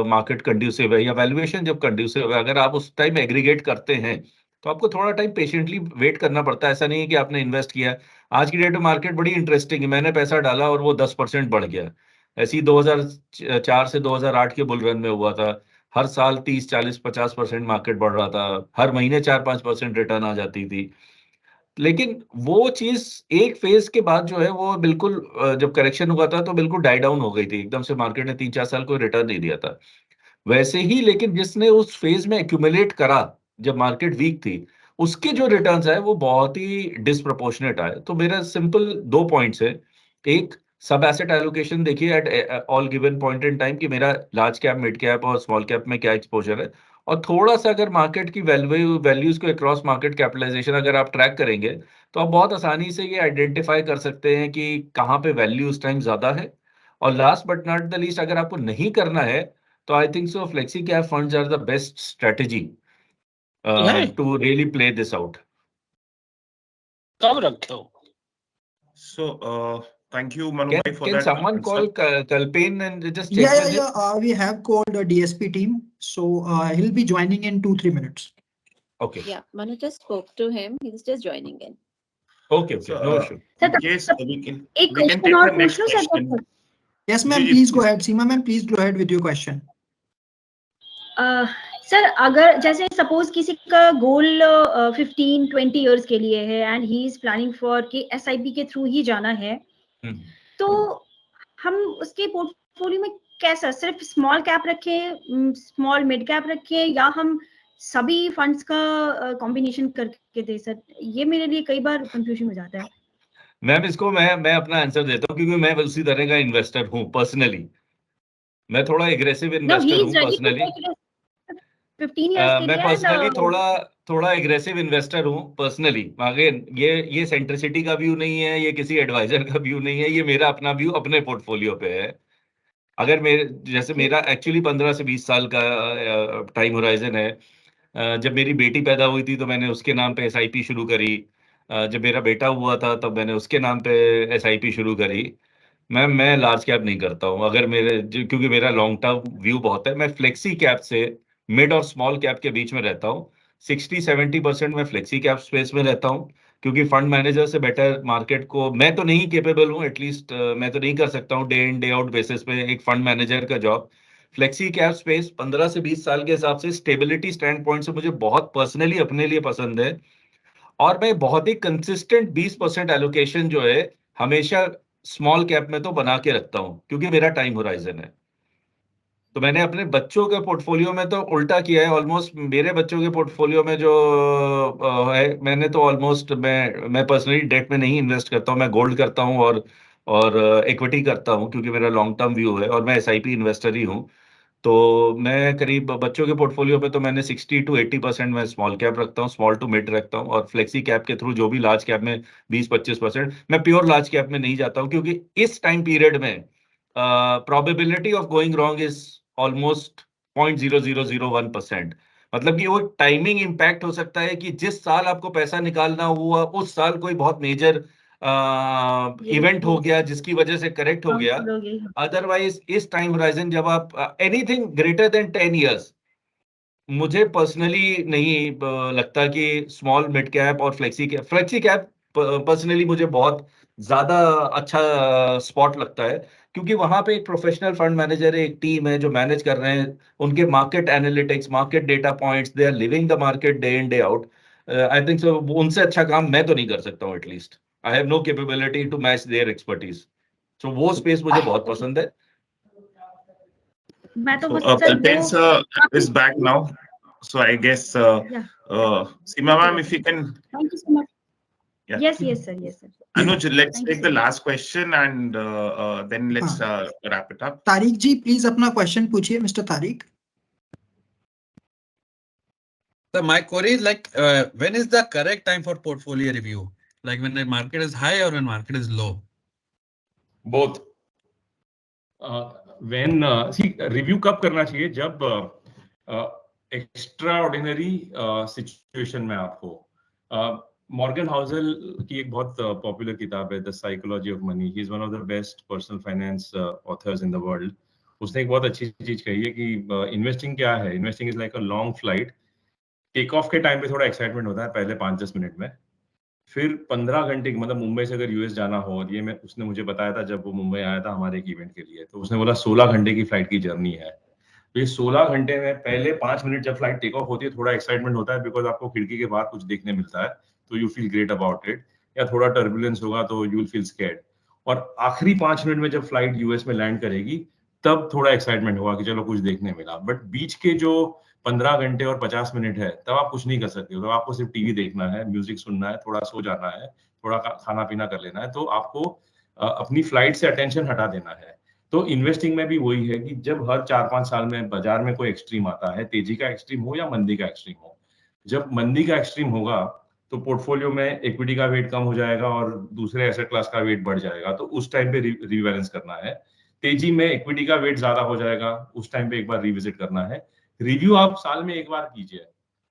मार्केट कंड्यूसिव है या वैल्यूएशन जब कंड्यूसिव है, अगर आप उस टाइम एग्रीगेट करते हैं तो आपको थोड़ा टाइम पेशेंटली वेट करना पड़ता है। ऐसा नहीं है कि आपने इन्वेस्ट किया है, आज की डेट में मार्केट बड़ी इंटरेस्टिंग है, मैंने पैसा डाला और वो 10% बढ़ गया। ऐसी 2004 से 2008 के बुल रन में हुआ था, हर साल 30 40 50% मार्केट बढ़ रहा था, हर महीने 4-5% रिटर्न आ जाती थी। लेकिन वो चीज एक फेज के बाद जो है वो बिल्कुल जब करेक्शन हुआ था तो बिल्कुल डाई डाउन हो गई थी, एकदम से मार्केट ने 3-4 साल कोई रिटर्न नहीं दिया था। वैसे ही लेकिन जिसने उस फेज में एक्यूमुलेट करा जब मार्केट वीक थी, उसके जो रिटर्न्स आए वो बहुत ही डिसप्रोपोर्शनेट आए। तो मेरा सिंपल 2 पॉइंट्स है। एक, सब एसेट एलोकेशन देखिए at all given point in time कि मेरा लार्ज कैप मिड कैप और स्मॉल कैप में क्या एक्सपोजर है, और थोड़ा सा अगर मार्केट की वैल्यूज को अक्रॉस मार्केट कैपिटलाइजेशन अगर आप ट्रैक करेंगे तो आप बहुत आसानी से ये आइडेंटिफाई कर सकते हैं कि कहाँ पे वैल्यू उस टाइम ज्यादा है। और last but not the least, अगर आपको नहीं करना है तो I think so flexi cap funds are the best strategy to really play this out. कब रखे हो? So thank you Manu bhai for Can that someone answer. call Kalpen and just check Yeah, with him? we have called a DSP team, so he'll be joining in 2-3 minutes. Okay. Yeah, Manu just spoke to him. He's just joining in. Okay, So, no issue. in case we can एक take question और the पूछ next लो sir. question. Yes, ma'am. जी, Please go please. ahead. Seema ma'am, please go ahead with your question. Sir अगर जैसे suppose किसी का गोल 15-20 years के लिए है and he is planning for कि एसआईपी के थ्रू ही जाना है, तो हम उसके पोर्टफोलियो में कैसा सिर्फ स्मॉल कैप रखें, स्मॉल मिड कैप रखें, या हम सभी फंड्स का कॉम्बिनेशन करके दे सर? ये मेरे लिए कई बार कंफ्यूजन हो जाता है। मैम इसको मैं अपना आंसर देता हूँ क्योंकि मैं उसी तरह का इन्वेस्टर हूँ पर्सनली। मैं थोड़ा एग्रेसिव इन्वेस्टर हूँ पर्सनली। 15 इयर्स के मैं लिए पर्सनली थोड़ा एग्रेसिव इन्वेस्टर हूँ पर्सनली। अगेन ये सेंट्रिसिटी का व्यू नहीं है, ये किसी एडवाइजर का व्यू नहीं है, ये मेरा अपना व्यू अपने पोर्टफोलियो पे है। अगर मेरा एक्चुअली 15 से 20 साल का टाइम होराइजन है। जब मेरी बेटी पैदा हुई थी तो मैंने उसके नाम पे एसआईपी शुरू करी। जब मेरा बेटा हुआ था तब मैंने उसके नाम पे एसआईपी शुरू करी। मैं लार्ज कैप नहीं करता हूँ, अगर क्योंकि मेरा लॉन्ग टर्म व्यू बहुत है। मैं फ्लेक्सी कैप से मिड और स्मॉल कैप के बीच में रहता हूँ। 60-70% मैं फ्लेक्सी कैप स्पेस में रहता हूँ क्योंकि फंड मैनेजर से बेटर मार्केट को मैं तो नहीं केपेबल हूँ, एटलीस्ट मैं तो नहीं कर सकता हूँ day in day out basis पे एक फंड मैनेजर का जॉब। फ्लेक्सी कैप स्पेस 15 से 20 साल के हिसाब से स्टेबिलिटी स्टैंड पॉइंट से मुझे बहुत पर्सनली अपने लिए पसंद है। और मैं बहुत ही कंसिस्टेंट 20% एलोकेशन जो है हमेशा स्मॉल कैप में तो बना के रखता हूं, क्योंकि मेरा टाइम होराइजन है। तो मैंने अपने बच्चों के पोर्टफोलियो में तो उल्टा किया है ऑलमोस्ट। मेरे बच्चों के पोर्टफोलियो में जो है, मैंने तो ऑलमोस्ट मैं पर्सनली डेट में नहीं इन्वेस्ट करता हूं, मैं गोल्ड करता हूं और इक्विटी करता हूं, क्योंकि मेरा लॉन्ग टर्म व्यू है और मैं एसआईपी इन्वेस्टर ही हूं। तो मैं करीब बच्चों के पोर्टफोलियो पे तो मैंने 60 to 80% मैं स्मॉल कैप रखता हूँ, स्मॉल टू मिड रखता हूँ, और फ्लेक्सी कैप के थ्रू जो भी लार्ज कैप में 20-25%। मैं प्योर लार्ज कैप में नहीं जाता हूँ, क्योंकि इस टाइम पीरियड में probability of going wrong is almost 0.0001%। मतलब कि वो टाइमिंग इम्पैक्ट हो सकता है कि जिस साल आपको पैसा निकालना हुआ उस साल कोई बहुत मेजर इवेंट हो गया जिसकी वजह से करेक्ट हो गया। अदरवाइज इस टाइम होराइजन जब आप एनीथिंग ग्रेटर देन 10 years, मुझे पर्सनली नहीं लगता कि स्मॉल मिड कैप और फ्लेक्सी कैप पर्सनली मुझे बहुत ज्यादा अच्छा स्पॉट लगता है, क्योंकि वहां पे एक प्रोफेशनल फंड मैनेजर है, एक टीम है जो मैनेज कर रहे हैं, उनके market analytics, market data points, they are living the market day in day out. I think so उनसे अच्छा काम मैं तो नहीं कर सकता हूँ, at least I have no capability to match their expertise. So वो स्पेस मुझे बहुत पसंद है। मैं तो So, बस सर Kalpen वो sir is back now. So I guess Seema ma'am, if you can, thank you so much. yeah. Yes yes sir, yes sir. Anuj, let's Thank you take so the much. last question and then let's wrap it up. Tariq ji please अपना question पूछिए, mister Tariq. So my query is like, when is the correct time for portfolio review? Like when the market is high or when market is low? Both. When see review कब करना चाहिए? जब extra ordinary situation में आप हो। Morgan Housel की एक बहुत पॉपुलर किताब है, the psychology of money. He is one of the best personal finance authors in the world. उसने एक बहुत अच्छी चीज कही है कि इन्वेस्टिंग क्या है? Investing is like a long flight. Take off के टाइम पे थोड़ा एक्साइटमेंट होता है पहले 5-10 मिनट में, फिर 15 घंटे की, मतलब मुंबई से अगर यूएस जाना हो, और ये मैं उसने मुझे बताया था जब वो मुंबई आया था हमारे एक इवेंट के लिए, तो उसने बोला 16 घंटे की फ्लाइट की जर्नी है। तो ये 16 घंटे में पहले 5 मिनट जब फ्लाइट टेक ऑफ होती है थोड़ा एक्साइटमेंट होता है, बिकॉज आपको खिड़की के बाहर कुछ देखने मिलता है, तो you feel great about it. या थोड़ा टर्बुलेंस होगा तो यू विल फील स्कैर्ड। और आखिरी 5 मिनट में जब फ्लाइट यूएस में लैंड करेगी तब थोड़ा एक्साइटमेंट होगा कि चलो कुछ देखने मिला। बट बीच के जो 15 घंटे और 50 मिनट है तब आप कुछ नहीं कर सकते हो, तो आपको सिर्फ टीवी देखना है, म्यूजिक सुनना है, थोड़ा सो जाना है, थोड़ा खाना पीना कर लेना है। तो आपको अपनी फ्लाइट से अटेंशन हटा देना है। तो इन्वेस्टिंग में भी वही है कि जब हर 4-5 साल में बाजार में कोई एक्सट्रीम आता है, तेजी का एक्सट्रीम हो या मंदी का एक्सट्रीम हो, जब मंदी का एक्सट्रीम होगा तो पोर्टफोलियो में इक्विटी का वेट कम हो जाएगा और दूसरे एसेट क्लास का वेट बढ़ जाएगा, तो उस टाइम पे रिबैलेंस करना है। तेजी में इक्विटी का वेट ज्यादा हो जाएगा, उस टाइम पे एक बार रिविजिट करना है। रिव्यू आप साल में एक बार कीजिए।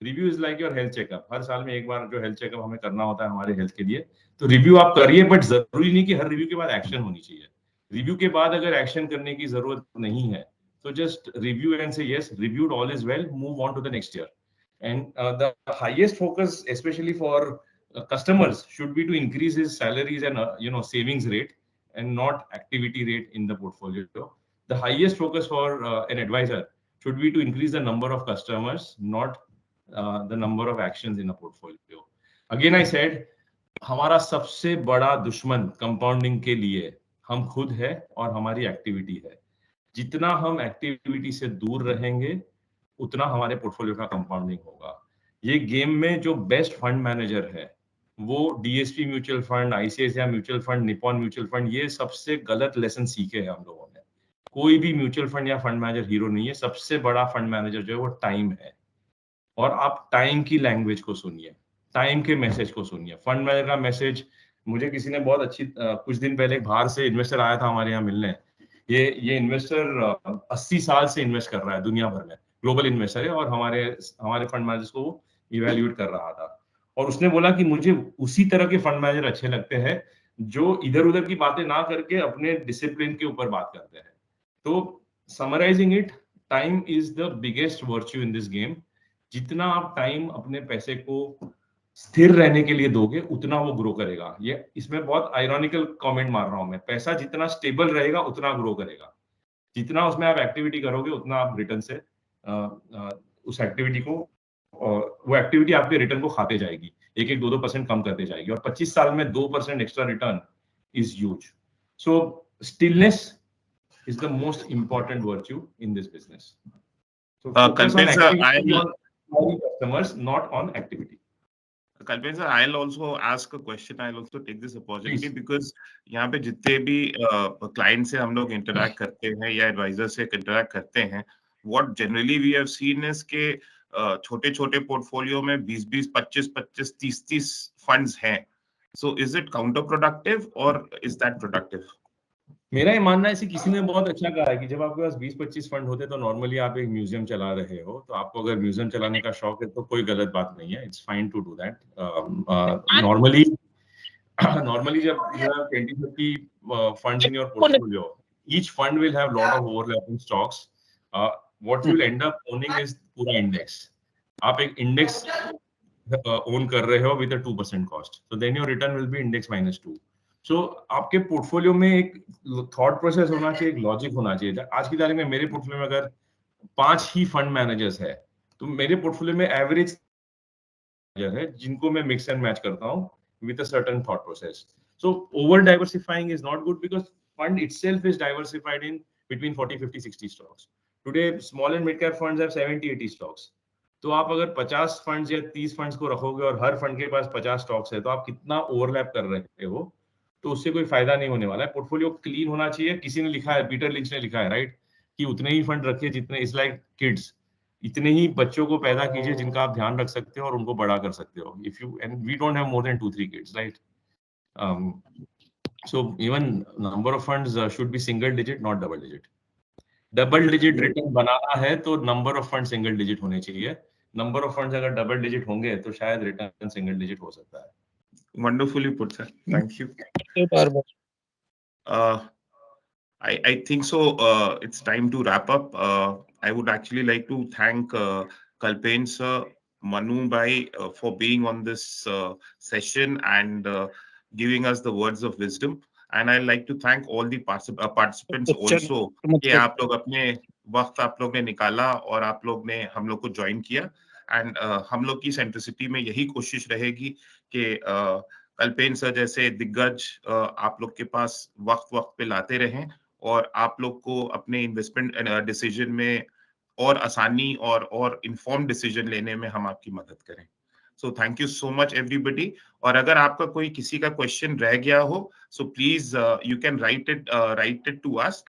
Review is like your health checkup. हर साल में एक बार जो हेल्थ चेकअप हमें करना होता है हमारे हेल्थ के लिए, तो रिव्यू आप करिए, बट जरूरी नहीं कि हर रिव्यू के बाद एक्शन होनी चाहिए। रिव्यू के बाद अगर एक्शन करने की जरूरत नहीं है तो just review and say yes, reviewed, all is well, move on to the next year. And the highest focus specially for customers should be to increase his salaries and savings rate and not activity rate in the portfolio. The highest focus for an advisor should be to increase the number of customers, not the number of actions in a portfolio. Again I said, हमारा सबसे बड़ा दुश्मन compounding के लिए हम खुद है और हमारी एक्टिविटी है। जितना हम एक्टिविटी से दूर रहेंगे उतना हमारे पोर्टफोलियो का कंपाउंडिंग होगा। ये गेम में जो बेस्ट फंड मैनेजर है वो DSP mutual fund, ICICI mutual fund, Nippon mutual fund, ये सबसे गलत लेसन सीखे हैं हम लोगों ने। कोई भी म्यूचुअल फंड या फंड मैनेजर हीरो नहीं है। सबसे बड़ा फंड मैनेजर जो है वो टाइम है, और आप टाइम की लैंग्वेज को सुनिए, टाइम के मैसेज को सुनिए। फंड मैनेजर का मैसेज, मुझे किसी ने बहुत अच्छी कुछ दिन पहले बाहर से इन्वेस्टर आया था हमारे यहाँ मिलने। ये इन्वेस्टर 80 साल से इन्वेस्ट कर रहा है दुनिया भर में, ग्लोबल इन्वेस्टर है, और हमारे फंड मैनेजर्स को इवैल्यूएट कर रहा था। और उसने बोला कि मुझे उसी तरह के फंड मैनेजर अच्छे लगते हैं जो इधर उधर की बातें ना करके अपने डिसिप्लिन के ऊपर बात करते हैं। तो summarising it, time is the biggest virtue in this game. जितना आप टाइम अपने पैसे को स्थिर रहने के लिए दोगे उतना वो ग्रो करेगा। ये इसमें बहुत आयरॉनिकल कमेंट मार रहा हूं मैं। पैसा जितना स्टेबल रहेगा उतना ग्रो करेगा। जितना उसमें आप एक्टिविटी करोगे उतना आप रिटर्न से उस एक्टिविटी को, वो एक्टिविटी आपके रिटर्न को खाते जाएगी। 1-1, 2-2% कम करते जाएगी और 25 साल में 2% extra return is huge. So stillness is the most important virtue in this business. So focus on activity on customers, not on activity. Kalpen sir, I'll also ask a question. I'll also take this opportunity Please. because यहाँ पे जितने भी client से हम लोग interact करते हैं या advisor से interact करते हैं, what generally we have seen is कि छोटे-छोटे portfolio में 20-20, 25-25, 30-30 funds हैं. So is it counterproductive or is that productive? मेरा ये मानना है, किसी ने बहुत अच्छा कहा है कि जब आपके पास 20-25 फंड होते तो नॉर्मली आप एक म्यूजियम चला रहे हो, तो आपको अगर म्यूजियम चलाने का शौक है तो कोई गलत बात नहीं है. It's fine to do that. Normally जब you have 20-30 funds in your portfolio, each fund will have lot of overlapping stocks. What you'll end up owning is पूरा इंडेक्स. आप एक इंडेक्स ओन कर रहे हो with a 2% cost, so then your return will be index -2. So आपके portfolio में एक thought process होना चाहिए, एक लॉजिक होना चाहिए. आज की तारीख में मेरे पोर्टफोलियो में अगर 5 ही फंड मैनेजर्स है तो मेरे पोर्टफोलियो में एवरेज है जिनको मैं मिक्स एंड मैच करता हूं with a certain thought process. So over diversifying is not good because fund itself is diversified in between 40, 50, 60 stocks. Today small and mid cap funds have 70, 80 stocks. तो आप अगर 50 funds या 30 funds को रखोगे और हर fund के पास 50 स्टॉक्स है तो आप कितना ओवरलैप कर रहे हो, तो उससे कोई फायदा नहीं होने वाला है. पोर्टफोलियो क्लीन होना चाहिए. किसी ने लिखा है, पीटर लिंच ने लिखा है, राइट, कि उतने ही फंड रखिए जितने, इट्स लाइक किड्स, इतने ही बच्चों को पैदा कीजिए जिनका आप ध्यान रख सकते हो और उनको बड़ा कर सकते हो. If you, and we don't have more than 2-3 kids, right. So even number of funds should be single digit, not double digit. Double digit return बनाना है तो number of fund single digit होने चाहिए. नंबर ऑफ फंड्स अगर double digit होंगे तो शायद return single digit हो सकता है. Wonderfully put, sir. Thank you. I think so. It's time to wrap up. I would actually like to thank Kalpen sir, Manu bhai for being on this session and giving us the words of wisdom. And I'd like to thank all the participants also कि आप लोग अपने वक्त आप लोग ने निकाला और आप लोग ने हम लोग को ज्वाइन किया. एंड हम लोग की सेंट्रिसिटी में यही कोशिश रहेगी कि कल्पेन सर जैसे दिग्गज आप लोग के पास वक्त पे लाते रहें और आप लोग को अपने इन्वेस्टमेंट डिसीजन में और आसानी और इन्फॉर्म डिसीजन लेने में हम आपकी मदद करें. So thank you so much everybody. और अगर आपका कोई किसी का क्वेश्चन रह गया हो, so please you can write it to us.